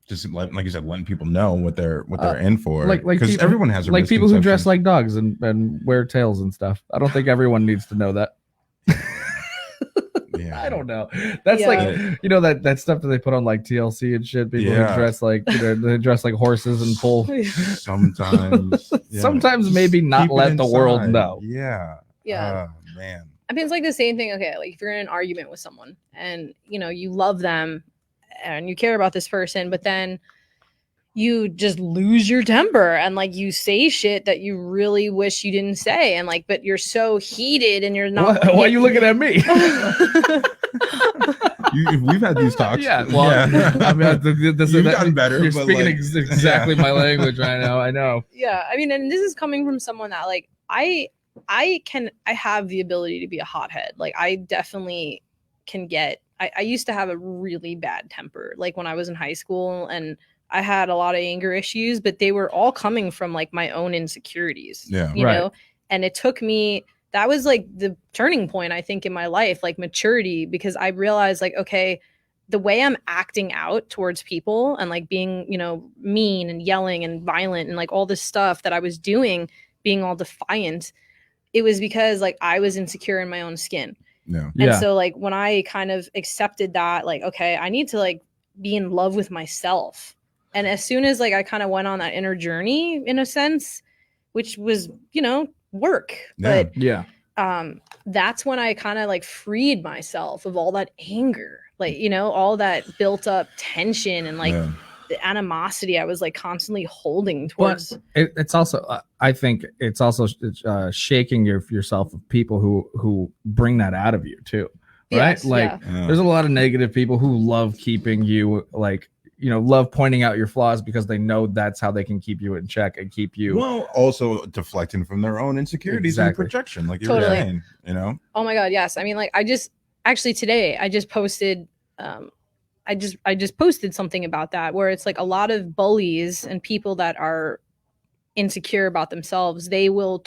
just like you said, letting people know what they're in for, like because everyone has a like people who dress like dogs and wear tails and stuff. I don't think everyone needs to know that. I don't know. That's like, you know, that stuff that they put on like TLC and shit. People who dress like, you know, they dress like horses and pull. Sometimes maybe not let the world know. Yeah. Oh, man. I mean, it's like the same thing. Okay, like if you're in an argument with someone and you know you love them and you care about this person, but then you just lose your temper and like you say shit that you really wish you didn't say, and like, but you're so heated and you're not. Why are you looking at me? We've had these talks. Yeah, well, I mean, you've gotten better. You're speaking exactly my language right now. I know. Yeah, I mean, and this is coming from someone that like I I have the ability to be a hothead. Like I definitely can get, I used to have a really bad temper, like when I was in high school, and I had a lot of anger issues, but they were all coming from like my own insecurities, you know? And it took me, that was like the turning point, I think, in my life, like maturity, because I realized like, okay, the way I'm acting out towards people and like being, you know, mean and yelling and violent and like all this stuff that I was doing, being all defiant, it was because like I was insecure in my own skin. And so like when I kind of accepted that, like, okay, I need to like be in love with myself. And as soon as like I kind of went on that inner journey in a sense, which was, you know, work, but that's when I kind of like freed myself of all that anger, like, you know, all that built up tension and like the animosity I was like constantly holding towards. It's also, I think it's also shaking yourself of people who bring that out of you too, right? There's a lot of negative people who love keeping you like, you know, love pointing out your flaws because they know that's how they can keep you in check and keep you. Well, also deflecting from their own insecurities and projection, like you were saying, you know? Oh my God, yes. I mean, like today I just posted, I just posted something about that, where it's like a lot of bullies and people that are insecure about themselves, they will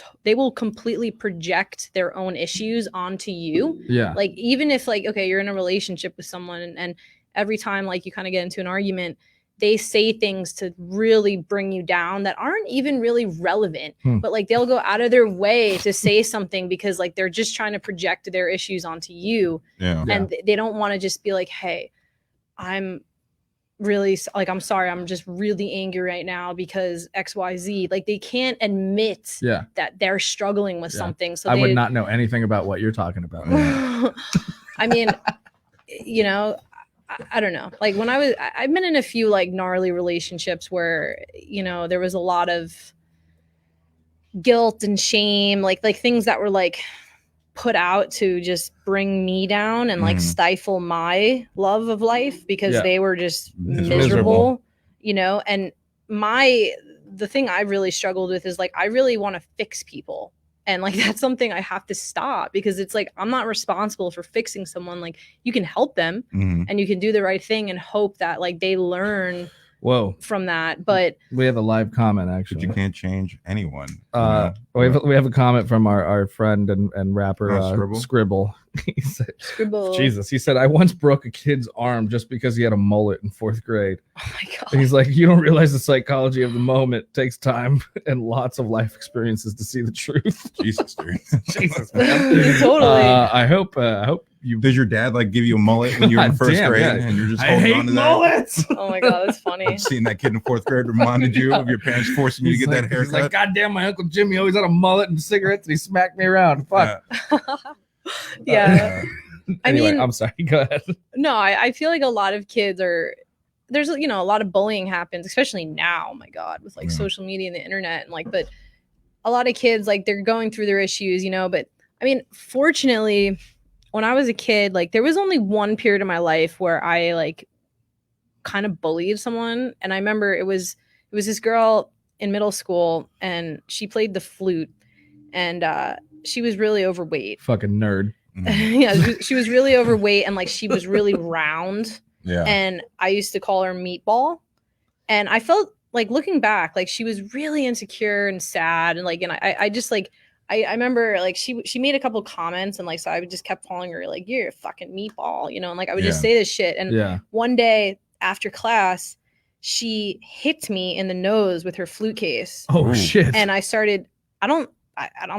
completely project their own issues onto you. Like even if like, okay, you're in a relationship with someone and every time like you kind of get into an argument, they say things to really bring you down that aren't even really relevant, but like they'll go out of their way to say something because like they're just trying to project their issues onto you. And they don't want to just be like, hey, I'm really like, I'm sorry, I'm just really angry right now because XYZ. Like they can't admit that they're struggling with something. So I would not know anything about what you're talking about. I mean, you know, I don't know. Like when I've been in a few like gnarly relationships where, you know, there was a lot of guilt and shame, like things that were like put out to just bring me down and like stifle my love of life because they were just miserable, you know. And the thing I really struggled with is like, I really want to fix people. And like, that's something I have to stop because it's like, I'm not responsible for fixing someone. Like you can help them and you can do the right thing and hope that like they learn from that. But we have a live comment actually. But you can't change anyone. We have a comment from our friend and rapper Scribble. He said, Jesus, he said, I once broke a kid's arm just because he had a mullet in 4th grade. Oh my God. And he's like, you don't realize the psychology of the moment. It takes time and lots of life experiences to see the truth. Jesus, dude. Jesus, man. Totally. I hope you. Did your dad like give you a mullet when you were in 1st grade and you're just holding on to mullets. Oh my God, that's funny. Seeing that kid in 4th grade reminded you of your parents forcing you to get that haircut. He's like, God damn, my Uncle Jimmy always had a mullet and cigarettes and he smacked me around. Fuck. Yeah. Anyway, I mean, I'm sorry. Go ahead. No, I feel like a lot of kids there's, you know, a lot of bullying happens, especially now, oh my God, with like social media and the internet and like, but a lot of kids, like they're going through their issues, you know, but I mean, fortunately, when I was a kid, like there was only one period of my life where I like kind of bullied someone. And I remember it was this girl in middle school and she played the flute and, she was really overweight. Fucking nerd. Yeah, she was really overweight and like she was really round. And I used to call her Meatball. And I felt like looking back, like she was really insecure and sad. And like, and I just like, I remember like she made a couple comments and like, so I just kept calling her like, you're a fucking meatball, you know? And like, I would just say this shit. And one day after class, she hit me in the nose with her flute case. Oh shit. And I started, I don't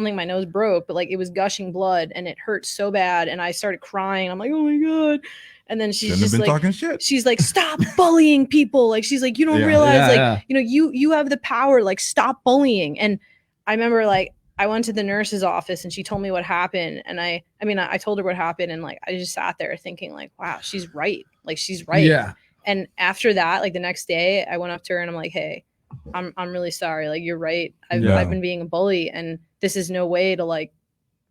think my nose broke, but like it was gushing blood and it hurt so bad. And I started crying. I'm like, oh my God. And then she's just like, talking shit. She's like, stop bullying people. Like, she's like, you don't realize you know, you have the power, like stop bullying. And I remember like, I went to the nurse's office and she told me what happened. And I told her what happened. And like, I just sat there thinking like, wow, she's right. Like she's right. Yeah. And after that, like the next day I went up to her and I'm like, hey, I'm really sorry. Like, you're right. I've been being a bully and this is no way to like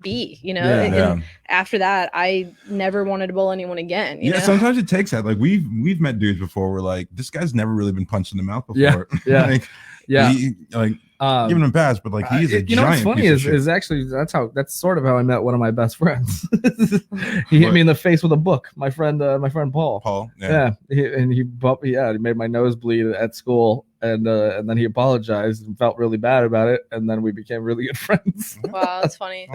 be, you know? And after that, I never wanted to bully anyone again. You know? Sometimes it takes that. Like we've met dudes before where like, this guy's never really been punched in the mouth before. Yeah. Like Giving him a pass, but like he's a you know what's giant funny piece of is actually that's sort of how I met one of my best friends. He hit me in the face with a book. My friend Paul. Paul, He made my nose bleed at school, and then he apologized and felt really bad about it, and then we became really good friends. Wow, that's funny.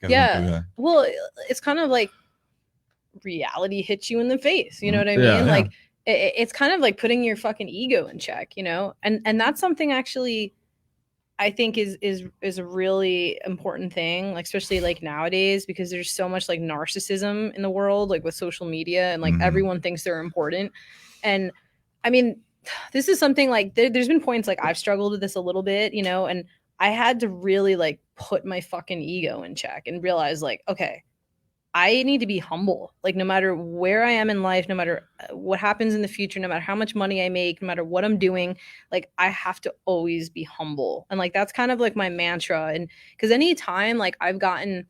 Yeah. Well, it's kind of like reality hits you in the face. You know what I mean? Yeah. Like it's kind of like putting your fucking ego in check, you know? And that's something actually I think is a really important thing, like especially like nowadays, because there's so much like narcissism in the world, like with social media, and like everyone thinks they're important. And I mean, this is something like there's been points like I've struggled with this a little bit, you know, and I had to really like put my fucking ego in check and realize like, okay, I need to be humble. Like no matter where I am in life, no matter what happens in the future, no matter how much money I make, no matter what I'm doing, like I have to always be humble. And like that's kind of like my mantra. And because anytime like I've gotten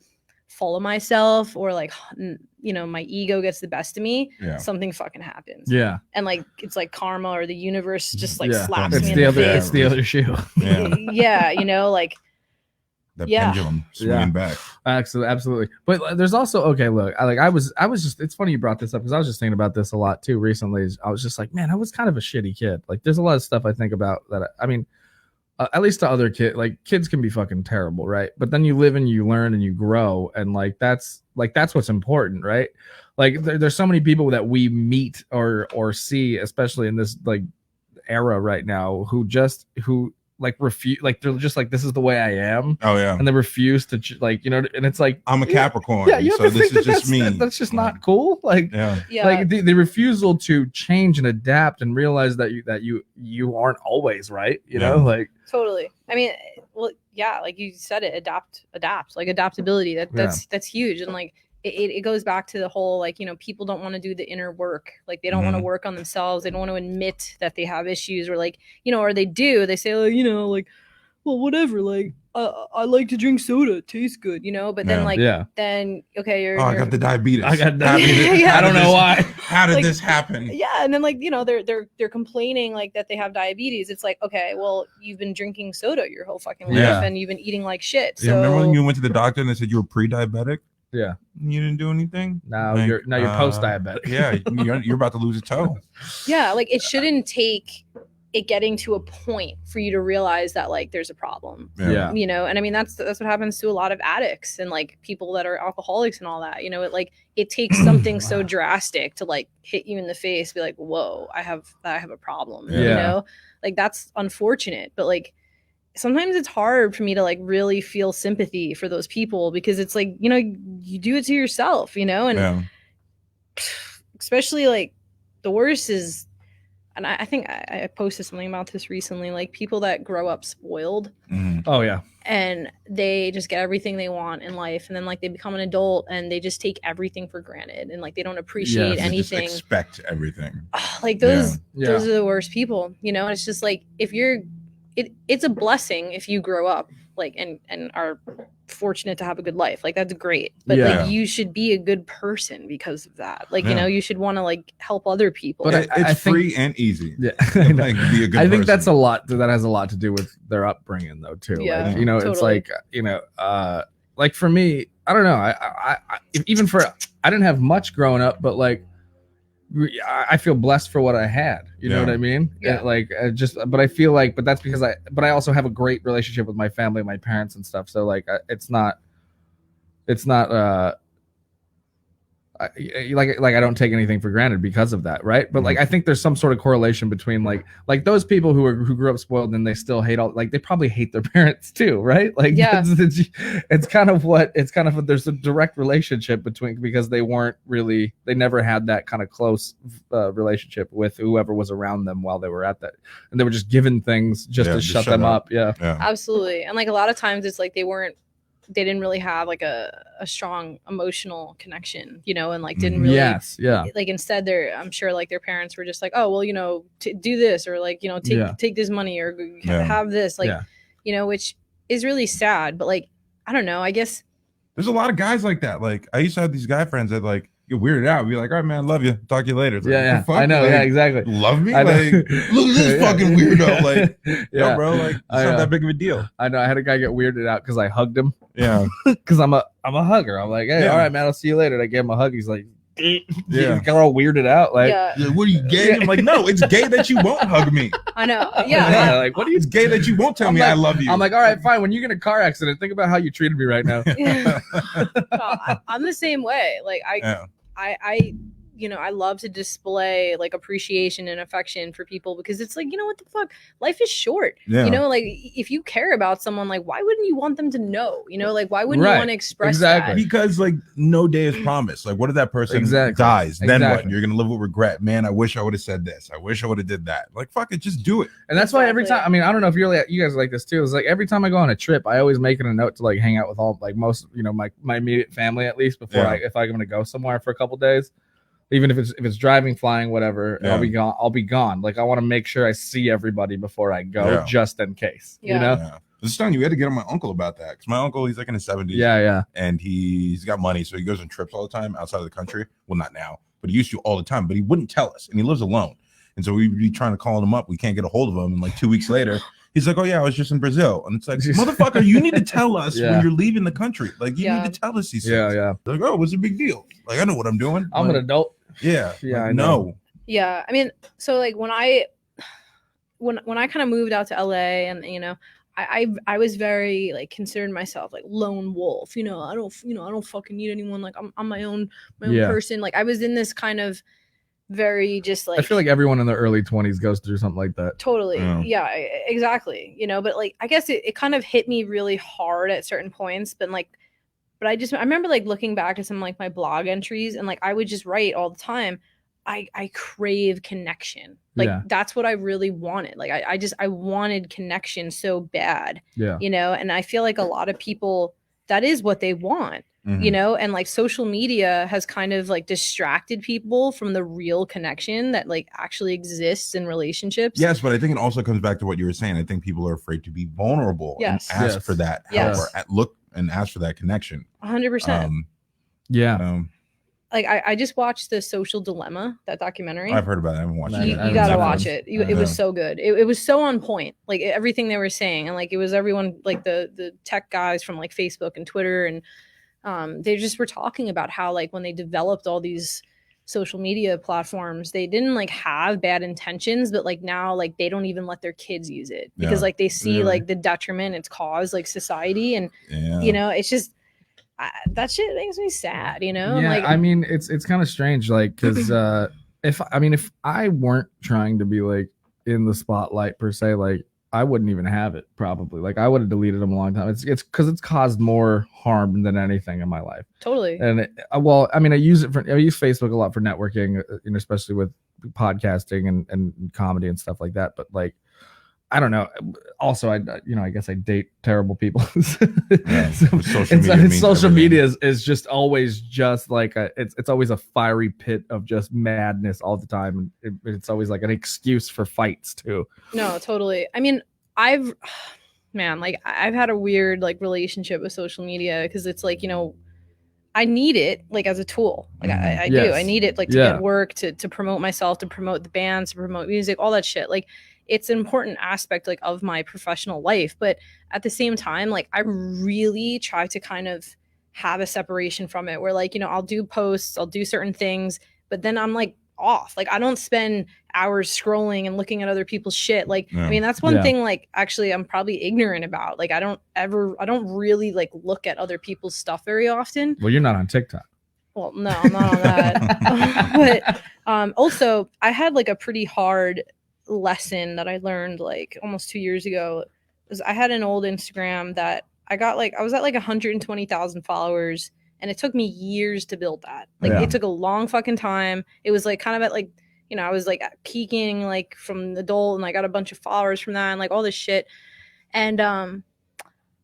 full of myself or like you know my ego gets the best of me, something fucking happens. Yeah. And like it's like karma or the universe just like slaps it's me the in the face. It's the other shoe. Yeah, you know, like the pendulum swinging back. Absolutely. But there's also I was just, it's funny you brought this up because I was just thinking about this a lot too recently. I was just like, man, I was kind of a shitty kid. Like there's a lot of stuff I think about that. I mean, at least to other kids, like kids can be fucking terrible, right? But then you live and you learn and you grow, and like that's what's important, right? Like there's so many people that we meet or see, especially in this like era right now, who like refuse, like they're just like, this is the way I am. Oh yeah. And they refuse to like, you know, and it's like, I'm a Capricorn. Yeah, you have so to think this is just me. That's just not cool. Like, like the refusal to change and adapt and realize that you aren't always right. You know, like totally. I mean, well, yeah, like you said it, adapt, like adaptability. That's huge. And like it goes back to the whole like, you know, people don't want to do the inner work. Like they don't want to work on themselves. They don't want to admit that they have issues, or like, you know, or they do. They say, oh, you know, like, well, whatever. Like I like to drink soda. It tastes good, you know. But then then okay, I got the diabetes. I got diabetes. I don't know why. How did this happen? Yeah, and then like, you know, they're complaining like that they have diabetes. It's like, okay, well, you've been drinking soda your whole fucking life, and you've been eating like shit. So remember when you went to the doctor and they said you were pre-diabetic? Yeah. You didn't do anything? Now you're post-diabetic. Yeah, you're about to lose a toe. Yeah, like it shouldn't take it getting to a point for you to realize that like there's a problem. Yeah. You know, and I mean that's what happens to a lot of addicts and like people that are alcoholics and all that. You know, it takes something so drastic to like hit you in the face, be like, whoa, I have a problem. Yeah. You know? Like that's unfortunate. But like sometimes it's hard for me to like really feel sympathy for those people because it's like, you know, you do it to yourself, you know, and especially like the worst is, and I think I posted something about this recently, like people that grow up spoiled. Oh yeah. And they just get everything they want in life. And then like they become an adult and they just take everything for granted. And like, they don't appreciate anything. They just expect everything. Like those are the worst people, you know? And it's just like, if you're, it's a blessing if you grow up like and are fortunate to have a good life. Like that's great. But like you should be a good person because of that. Like, you know, you should want to like help other people. But it's free and easy. Yeah. Like, be a good I think person. that's that has a lot to do with their upbringing though too. Yeah, like, you know, it's like, you know, like for me, I don't know. I didn't have much growing up, but like I feel blessed for what I had. You know what I mean? Yeah. But I feel like, but that's because I also have a great relationship with my family, my parents and stuff. So like, it's not I don't take anything for granted because of that, right? But like I think there's some sort of correlation between like those people who grew up spoiled and they still hate they probably hate their parents too, right? Like it's kind of there's a direct relationship because they never had that kind of close relationship with whoever was around them while they were at that, and they were just given things just to shut them up. Yeah, absolutely. And like a lot of times it's like they didn't really have like a strong emotional connection, you know, and like didn't really like instead I'm sure like their parents were just like, oh well, you know, do this, or like, you know, take this money, or have this, like you know, which is really sad. But like I don't know, I guess there's a lot of guys like that. Like I used to have these guy friends that like get weirded out. Be like, all right, man, love you. Talk to you later. Like, yeah. fuck? I know. Like, yeah, exactly. Love me? I know. Like, look at this fucking weirdo. Like, yeah, bro, like, it's not that big of a deal. I know. I had a guy get weirded out because I hugged him. Yeah. Because I'm a hugger. I'm like, hey, all right, man, I'll see you later. And I gave him a hug. He's like, yeah, he got all weirded out. Like, what are you, gay? I'm like, no, it's gay that you won't hug me. I know. Yeah. Like, what are you? It's gay that you won't tell me like, I love you. I'm like, all right, fine. When you get in a car accident, think about how you treated me right now. I'm the same way. Like I I love to display like appreciation and affection for people because it's like, what the fuck? Life is short. Like if you care about someone, like why wouldn't you want them to know? Like why wouldn't you want to express that? Because like no day is promised. Like what if that person dies? Then what? You're gonna live with regret. Man, I wish I would have said this. I wish I would have did that. Like fuck it, just do it. And that's why every time, I mean, I don't know if you guys are like this too. It's like every time I go on a trip, I always make it a note to like hang out with all like most, my immediate family at least before if I'm gonna go somewhere for a couple days. Even if it's driving, flying, whatever, I'll be gone. Like I want to make sure I see everybody before I go, just in case. I was telling you, we had to get on my uncle about that because my uncle, he's like in his 70s. Yeah. And he's got money, so he goes on trips all the time outside of the country. Well, not now, but he used to all the time. But he wouldn't tell us, and he lives alone. And so we'd be trying to call him up. We can't get a hold of him. And like 2 weeks later, he's like, "Oh yeah, I was just in Brazil." And it's like, motherfucker, you need to tell us when you're leaving the country. Like you need to tell us these things. Yeah. Like, oh, what's the big deal? Like I know what I'm doing. I'm an adult. Yeah. Yeah. I know. Yeah. I mean, so like when I kind of moved out to LA and I was very like considered myself like lone wolf. I don't fucking need anyone. Like I'm my own person. Like I was in this kind of very just like, I feel like everyone in their early 20s goes through something like that. Totally. Yeah, exactly. But like I guess it kind of hit me really hard at certain points, but I remember like looking back at some like my blog entries and like I would just write all the time, I crave connection. Like that's what I really wanted. Like I wanted connection so bad. Yeah. And I feel like a lot of people, that is what they want. And like social media has kind of like distracted people from the real connection that like actually exists in relationships. Yes, but I think it also comes back to what you were saying. I think people are afraid to be vulnerable and ask for that help or look and ask for that connection. 100%. Like I just watched The Social Dilemma, that documentary. I've heard about it. I haven't watched it. You gotta watch it. It was so good. It was so on point. Like everything they were saying, and like it was everyone like the tech guys from like Facebook and Twitter, and they just were talking about how like when they developed all these social media platforms, they didn't like have bad intentions, but like now like they don't even let their kids use it because like they see like the detriment it's caused like society, and it's just that shit makes me sad. Like I mean it's kind of strange, like because if I weren't trying to be like in the spotlight per se, like I wouldn't even have it probably. Like I would have deleted them a long time. It's because it's caused more harm than anything in my life. Totally. And I use Facebook a lot for networking, especially with podcasting and comedy and stuff like that. But like, I don't know. Also, I guess I date terrible people. Social media is just always just like it's always a fiery pit of just madness all the time, and it's always like an excuse for fights too. No, totally. I mean, I've had a weird like relationship with social media because it's like I need it like as a tool. Like I do. I need it like to get work, to promote myself, to promote the bands, to promote music, all that shit. Like it's an important aspect like of my professional life. But at the same time, like I really try to kind of have a separation from it where like, I'll do posts, I'll do certain things, but then I'm like off. Like I don't spend hours scrolling and looking at other people's shit. Like, I mean, that's one thing like actually I'm probably ignorant about. Like I don't really like look at other people's stuff very often. Well, you're not on TikTok. Well, no, I'm not on that. But also I had like a pretty hard lesson that I learned like almost 2 years ago. Was I had an old Instagram that I got like, I was at like 120,000 followers, and it took me years to build that. Like it took a long fucking time. It was like kind of at like, I was like peaking like from the adult, and I got a bunch of followers from that and like all this shit. And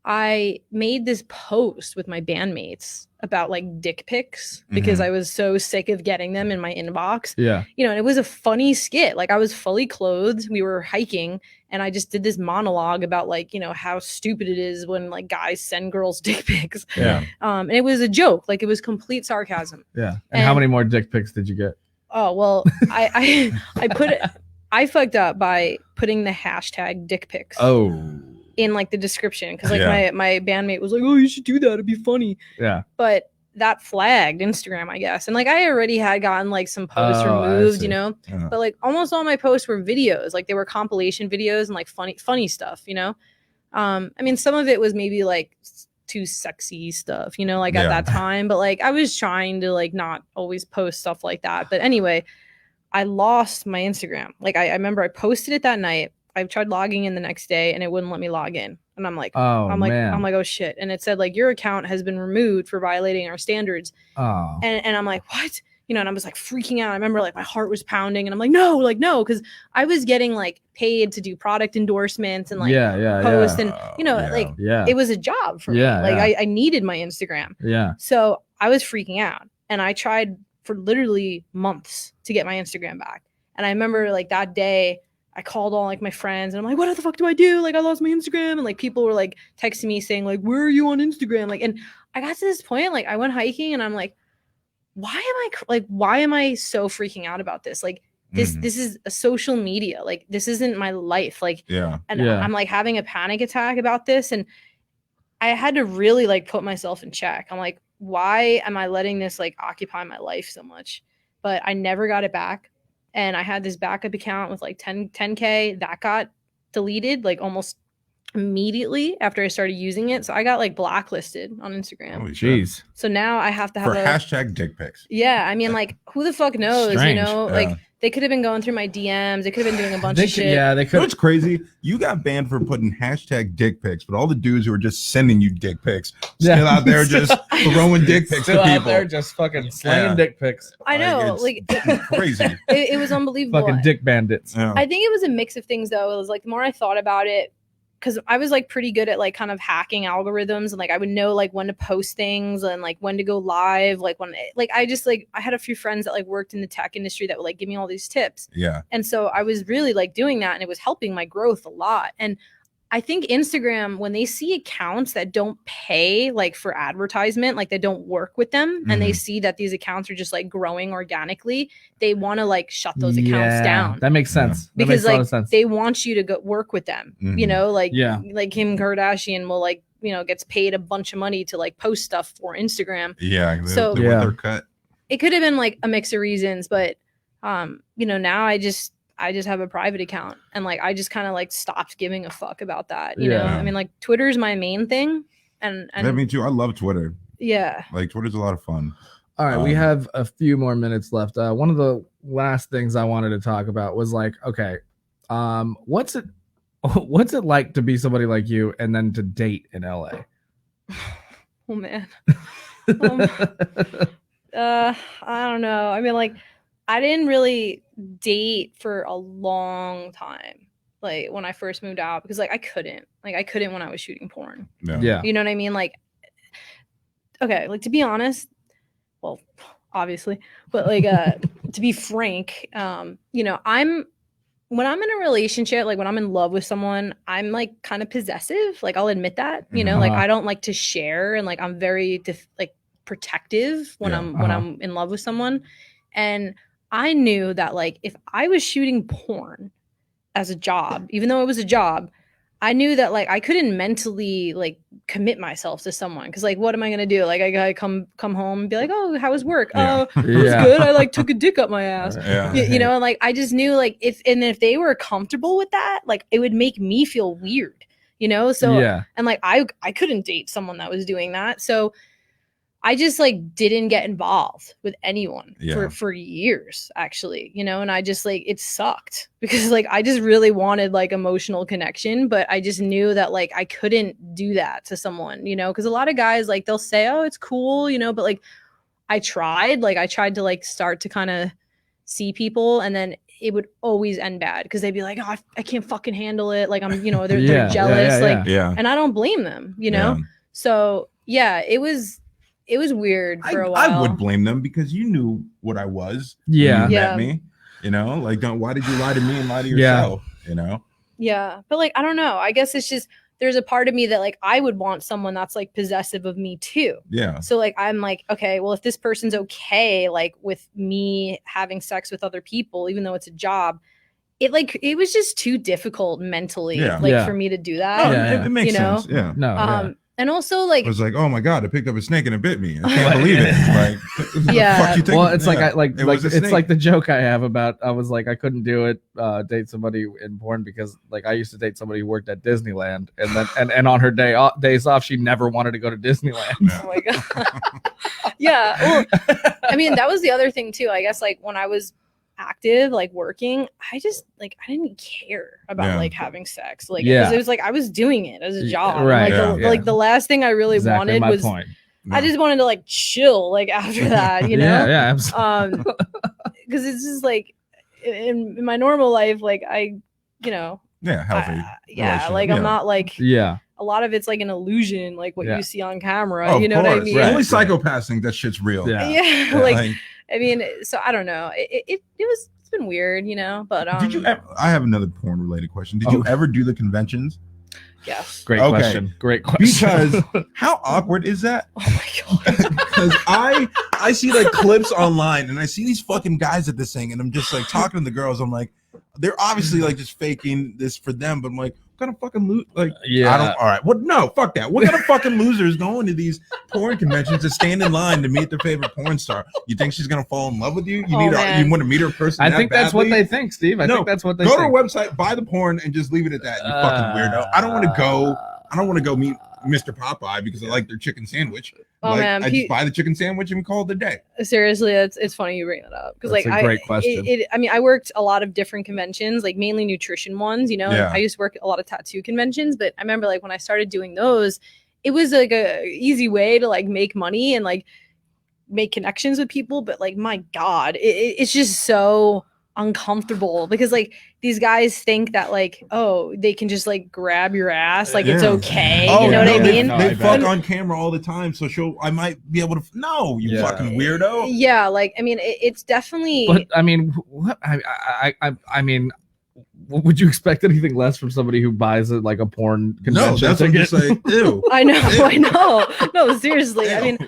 I made this post with my bandmates about like dick pics because I was so sick of getting them in my inbox. Yeah. You know, and it was a funny skit. Like I was fully clothed. We were hiking and I just did this monologue about like, you know, how stupid it is when like guys send girls dick pics. Yeah. And it was a joke. Like it was complete sarcasm. Yeah. And how many more dick pics did you get? Oh, well, I fucked up by putting the hashtag dick pics. Oh. In like the description because like my bandmate was like, oh, you should do that, it'd be funny. Yeah, but that flagged Instagram, I guess, and like I already had gotten like some posts removed, you know. But like almost all my posts were videos, like they were compilation videos and like funny stuff, you know. I mean, some of it was maybe like too sexy stuff, you know, like at that time, but like I was trying to like not always post stuff like that. But anyway, I lost my Instagram. Like I remember I posted it that night. I tried logging in the next day and it wouldn't let me log in. And I'm like, I'm like, oh shit. And it said like, your account has been removed for violating our standards. Oh. And I'm like, what? You know, and I was like freaking out. I remember like my heart was pounding and I'm like, no. Cause I was getting like paid to do product endorsements and like post and, you know, it was a job for me. Like I needed my Instagram. Yeah. So I was freaking out and I tried for literally months to get my Instagram back. And I remember like that day, I called all like my friends and I'm like, what the fuck do I do? Like I lost my Instagram. And like people were like texting me saying like, where are you on Instagram? Like, and I got to this point, like I went hiking and I'm like, why am I so freaking out about this? Like this is a social media. Like this isn't my life. Like, I'm like having a panic attack about this. And I had to really like put myself in check. I'm like, why am I letting this like occupy my life so much? But I never got it back. And I had this backup account with like 10K that got deleted like almost immediately after I started using it. So I got like blacklisted on Instagram. Holy jeez. So now I have to have for hashtag dick pics. Yeah. I mean, like who the fuck knows, Strange. you know, like they could have been going through my DMs. They could have been doing a bunch of shit. Yeah, they could. You know what's crazy? You got banned for putting hashtag dick pics, but all the dudes who are just sending you dick pics still out there just throwing dick pics to people. Out there just fucking slanging dick pics. I know, like crazy. It was unbelievable. Fucking dick bandits. Yeah. I think it was a mix of things though. It was like the more I thought about it, because I was like pretty good at like kind of hacking algorithms and like I would know like when to post things and like when to go live, like when like I just like I had a few friends that like worked in the tech industry that would like give me all these tips. Yeah. And so I was really like doing that and it was helping my growth a lot. And I think Instagram, when they see accounts that don't pay like for advertisement, like they don't work with them and they see that these accounts are just like growing organically, they want to like shut those accounts down. That makes sense. That because makes a lot like of sense. they want you to go work with them, you know, like Kim Kardashian will like, you know, gets paid a bunch of money to like post stuff for Instagram. Yeah. So they want their cut. It could have been like a mix of reasons, but you know, now I just have a private account and like I just kind of like stopped giving a fuck about that. You know, I mean, like Twitter's my main thing, and me too. I love Twitter. Yeah, like Twitter's a lot of fun. All right, we have a few more minutes left. One of the last things I wanted to talk about was like, okay, what's it like to be somebody like you and then to date in LA? Oh man, I don't know. I mean, like, I didn't really date for a long time, like when I first moved out, because like I couldn't when I was shooting porn. Yeah. You know what I mean? Like, okay, like to be honest, well, obviously, but like to be frank, you know, when I'm in a relationship, like when I'm in love with someone, I'm like kind of possessive. Like I'll admit that, you know, like I don't like to share, and like I'm very like protective when I'm in love with someone. And I knew that like if I was shooting porn as a job, even though it was a job, I knew that like I couldn't mentally like commit myself to someone, because like what am I gonna do? Like I gotta come home and be like, oh, how was work? Oh, it was good. I like took a dick up my ass. You know, and like I just knew like if they were comfortable with that, like it would make me feel weird, you know? So and like I couldn't date someone that was doing that. So I just like didn't get involved with anyone for years, actually, you know, and I just like, it sucked because like I just really wanted like emotional connection, but I just knew that like I couldn't do that to someone, you know, because a lot of guys like they'll say, oh, it's cool, you know, but like I tried to like start to kind of see people, and then it would always end bad because they'd be like, oh, I can't fucking handle it. Like I'm, they're jealous. And I don't blame them, So yeah, it was weird for a while. I would blame them because you knew what I was. Yeah. When you met me, like, why did you lie to me and lie to yourself? Yeah. But like, I don't know. I guess it's just, there's a part of me that like, I would want someone that's like possessive of me too. Yeah. So like, I'm like, okay, well, if this person's okay, like with me having sex with other people, even though it's a job, it was just too difficult mentally, for me to do that. It makes sense. Yeah. No. And also, like, I was like, oh my god, I picked up a snake and it bit me. I can't believe it. Like, yeah. Well, it's like it's like the joke I have about. I was like, I couldn't do it, date somebody in porn because like I used to date somebody who worked at Disneyland, and then and on her days off, she never wanted to go to Disneyland. Oh my god. Yeah. Well, I mean, that was the other thing too. I guess like when I was active, like working, I just like I didn't care about like having sex, like it was like I was doing it as a job, right? Like the last thing I really wanted was I just wanted to like chill like after that, yeah, absolutely. Because it's just like in my normal life, like I healthy, like I'm not like a lot of it's like an illusion, like what you see on camera. What I mean? Right. Only psychopaths think that shit's real. Yeah. Like I mean, so I don't know. It's been weird, But did you ever? I have another porn related question. Did you ever do the conventions? Yes. Great question. Because how awkward is that? Oh my god. Because I see like clips online and I see these fucking guys at this thing and I'm just like talking to the girls. I'm like, they're obviously like just faking this for them, but I'm like, what kind of fucking I don't. All right, what? No, fuck that. What kind of fucking losers going to these porn conventions to stand in line to meet their favorite porn star? You think she's gonna fall in love with you? You want to meet her person? I think that's what they think, Steve. I think that's what they go think. to her website, buy the porn, and just leave it at that. You fucking weirdo. I don't want to go meet Mr. Popeye because I like their chicken sandwich. I just buy the chicken sandwich and call it a day. Seriously, it's funny you bring that up because like a great question. I mean, I worked a lot of different conventions, like mainly nutrition ones. I used to work a lot of tattoo conventions, but I remember like when I started doing those, it was like a easy way to like make money and like make connections with people. But like, my God, it's just so uncomfortable because like these guys think that like, oh, they can just like grab your ass, like it's okay. You know what I mean? They fuck on camera all the time, so I might be able to. No, you fucking weirdo. Yeah, like I mean, it's definitely. But I mean, what I mean, would you expect anything less from somebody who buys it like a porn convention? No, that's what I'm just like. Ew. I know. No, seriously. Ew. I mean,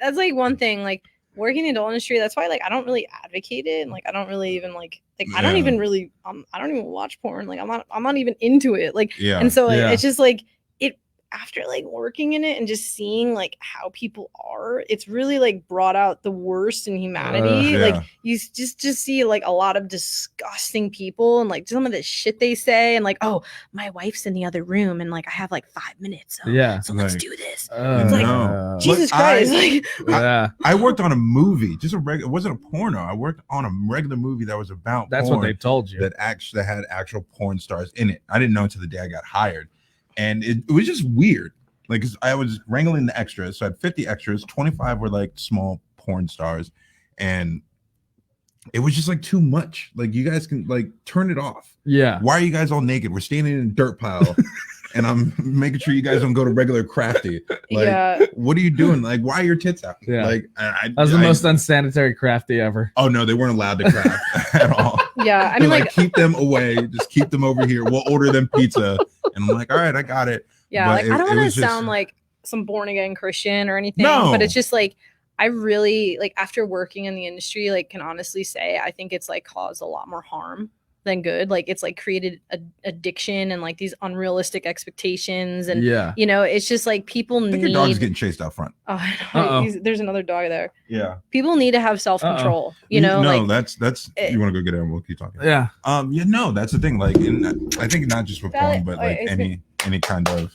that's like one thing. Like working in the adult industry, that's why like I don't really advocate it, and like I don't really even like I don't even really I don't even watch porn. Like I'm not even into it. Like and so like, it's just like it after like working in it and just seeing like how people are, it's really like brought out the worst in humanity. Like you just see like a lot of disgusting people and like some of the shit they say and like, oh, my wife's in the other room and like I have like 5 minutes. So let's do this. It's like Jesus Christ. I worked on a movie, it wasn't a porno. I worked on a regular movie that was about that's porn, what they told you. That actually had actual porn stars in it. I didn't know until the day I got hired. And it was just weird. Like, 'cause I was wrangling the extras. So I had 50 extras, 25 were like small porn stars. And it was just like too much. Like, you guys can like turn it off. Yeah. Why are you guys all naked? We're standing in a dirt pile. And I'm making sure you guys don't go to regular crafty. Like, what are you doing? Like, why are your tits out? Yeah. Like, that was the most unsanitary crafty ever. Oh no, they weren't allowed to craft at all. Yeah, I mean, like keep them away. Just keep them over here. We'll order them pizza. And I'm like, all right, I got it. Yeah, but like I don't want to sound like some born again Christian or anything, but it's just like I really like after working in the industry, like can honestly say I think it's like caused a lot more harm than good. Like it's like created addiction and like these unrealistic expectations and it's just like people need. Your dog's getting chased out front. Oh, I know. There's another dog there. Yeah, people need to have self-control. No, like, that's you want to go get it and we'll keep talking. Yeah. No, that's the thing. Like I think not just with porn, but like any kind of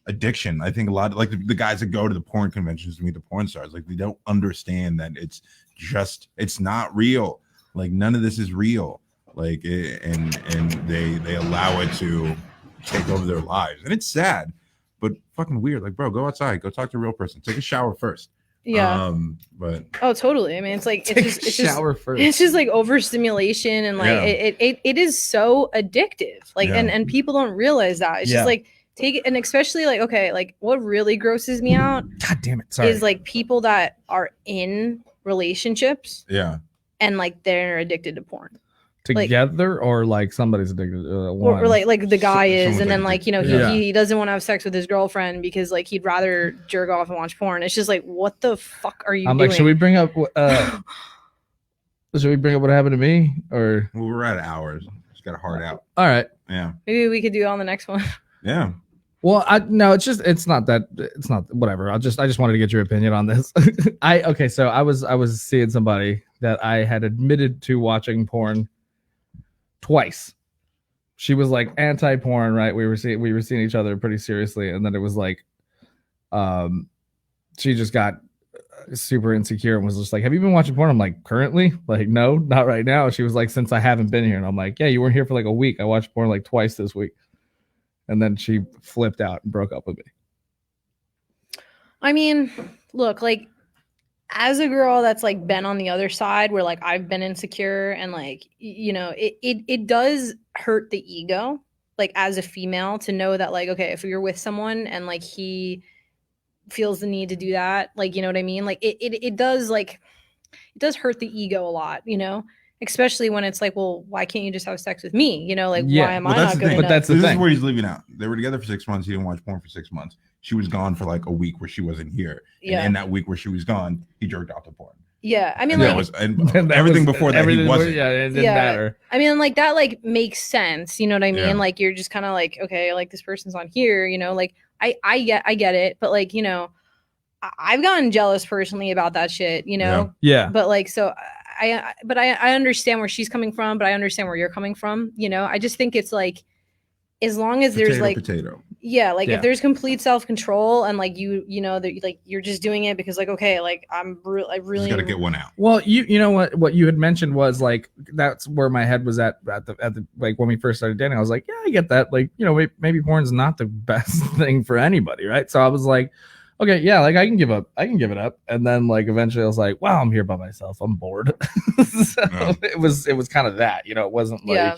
addiction. I think a lot of like the guys that go to the porn conventions to meet the porn stars, like they don't understand that it's not real. Like none of this is real. Like and they allow it to take over their lives, and it's sad, but fucking weird. Like, bro, go outside, go talk to a real person, take a shower first. Yeah. But oh, totally. I mean, it's like it's just like overstimulation, and like it is so addictive. Like and people don't realize that. It's just like take it, and especially like okay, like what really grosses me out. God damn it! Sorry. Is like people that are in relationships. Yeah. And like they're addicted to porn. Together, like, or like somebody's addicted to one. Or like the guy is, and then like you know he doesn't want to have sex with his girlfriend because like he'd rather jerk off and watch porn. It's just like what the fuck are you doing? Like, should we bring up what happened to me? Or we're at hours. Just got a hard out. All right. Yeah. Maybe we could do it on the next one. Yeah. Well, it's not whatever. I just wanted to get your opinion on this. So I was seeing somebody that I had admitted to watching porn twice. She was like anti-porn, right? We were seeing each other pretty seriously, and then it was like she just got super insecure and was just like, have you been watching porn? I'm like, currently? Like, no, not right now. She was like, since I haven't been here. And I'm like, yeah, you weren't here for like a week. I watched porn like twice this week. And then she flipped out and broke up with me. I mean, look, like as a girl that's like been on the other side where like I've been insecure, and like you know it does hurt the ego, like as a female, to know that like okay, if you're with someone and like he feels the need to do that, like you know what I mean, like it does hurt the ego a lot, you know, especially when it's like, well, why can't you just have sex with me, you know, like why am I not good enough? But that's the thing. This is where he's leaving out. They were together for 6 months. He didn't watch porn for 6 months. She was gone for like a week where she wasn't here. And in that week where she was gone, he jerked off to porn. Yeah, I mean, and everything before that, he wasn't. Yeah, it didn't matter. I mean, like that, like makes sense. You know what I mean? Yeah. Like you're just kind of like, okay, like this person's on here. You know, like I get it, but like you know, I've gotten jealous personally about that shit. You know? Yeah. But like, so I understand where she's coming from, but I understand where you're coming from. You know, I just think it's like, as long as there's like if there's complete self-control and like you know that like you're just doing it because like okay, like I really got to get one out. Well, you know what you had mentioned was like that's where my head was at the like when we first started dating. I was like, yeah, I get that. Like, you know, maybe porn's not the best thing for anybody, right? So I was like, okay, yeah, like I can give it up. And then like eventually I was like, wow, I'm here by myself. I'm bored. It was kind of that, you know, it wasn't like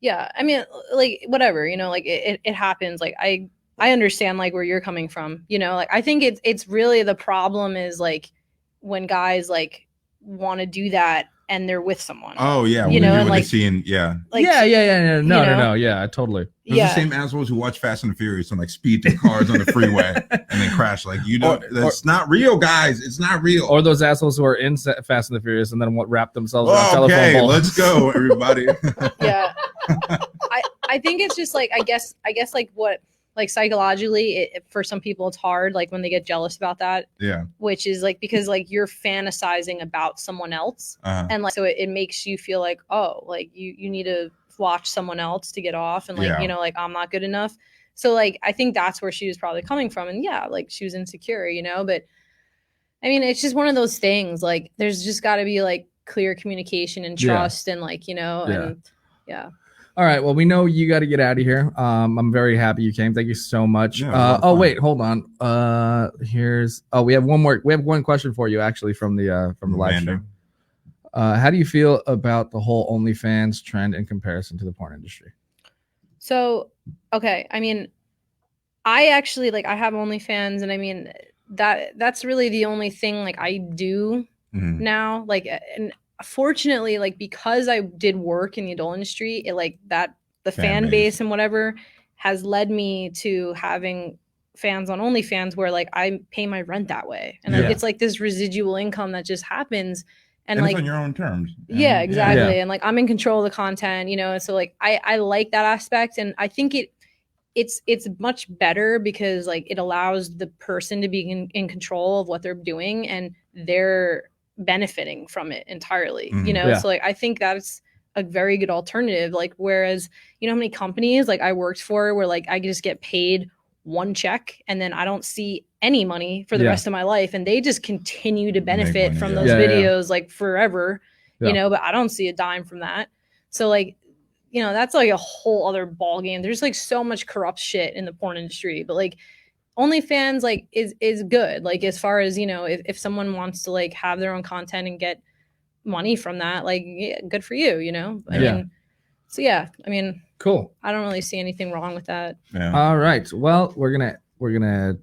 Yeah, I mean, like whatever, you know, like it happens. Like I understand like where you're coming from, you know. Like I think it's really the problem is like when guys like want to do that and they're with someone. Oh yeah, you know, and like like seeing like, no, yeah, totally. Those are the same assholes who watch Fast and the Furious and like speed through cars on the freeway and then crash. Like that's not real, guys. It's not real. Or those assholes who are in Fast and the Furious and then wrap themselves in a telephone pole. Okay, let's go, everybody. Yeah, I think it's just like I guess like what like psychologically for some people it's hard like when they get jealous about that. Yeah, which is like because like you're fantasizing about someone else and like so it makes you feel like oh like you need to watch someone else to get off and like you know like I'm not good enough. So like I think that's where she was probably coming from, and yeah, like she was insecure, you know. But I mean it's just one of those things, like there's just got to be like clear communication and trust and like you know and All right, well we know you got to get out of here. I'm very happy you came. Thank you so much. Wait, hold on. We have one question for you actually from the live stream. How do you feel about the whole OnlyFans trend in comparison to the porn industry? So, okay. I mean, I actually like, I have OnlyFans, and I mean, that's really the only thing like I do now. Like, and fortunately, like, because I did work in the adult industry, it like that, the fan base and whatever has led me to having fans on OnlyFans where like I pay my rent that way. And it's like this residual income that just happens. And like on your own terms. Yeah, exactly. And like I'm in control of the content, you know, and so like I like that aspect, and I think it's much better because like it allows the person to be in control of what they're doing and they're benefiting from it entirely, you know. So like I think that's a very good alternative. Like whereas, you know how many companies like I worked for where like I just get paid one check and then I don't see any money for the rest of my life, and they just continue to benefit from those videos like forever, you know, but I don't see a dime from that. So like, you know, that's like a whole other ball game. There's like so much corrupt shit in the porn industry, but like OnlyFans like is good. Like as far as, you know, if someone wants to like have their own content and get money from that, like yeah, good for you, you know? I mean, so yeah, I mean, cool. I don't really see anything wrong with that. Yeah. All right. Well, we're gonna end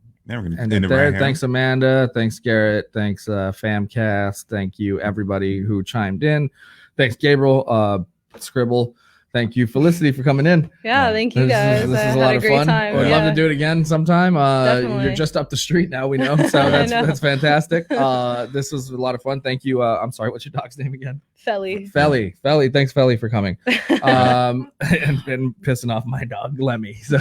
it there. Thanks, Amanda. Thanks, Garrett. Thanks, FamCast. Thank you, everybody who chimed in. Thanks, Gabriel, Scribble. Thank you, Felicity, for coming in. Yeah, thank you guys. This is a lot of fun. Time. We'd love to do it again sometime. Definitely. You're just up the street now, we know. So that's fantastic. This was a lot of fun. Thank you. I'm sorry, what's your dog's name again? Felly. Thanks, Felly, for coming. and pissing off my dog, Lemmy. So.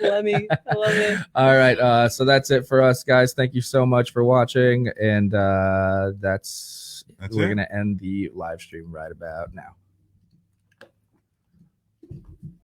Lemmy. I love it. All right. So that's it for us, guys. Thank you so much for watching. And we're going to end the live stream right about now.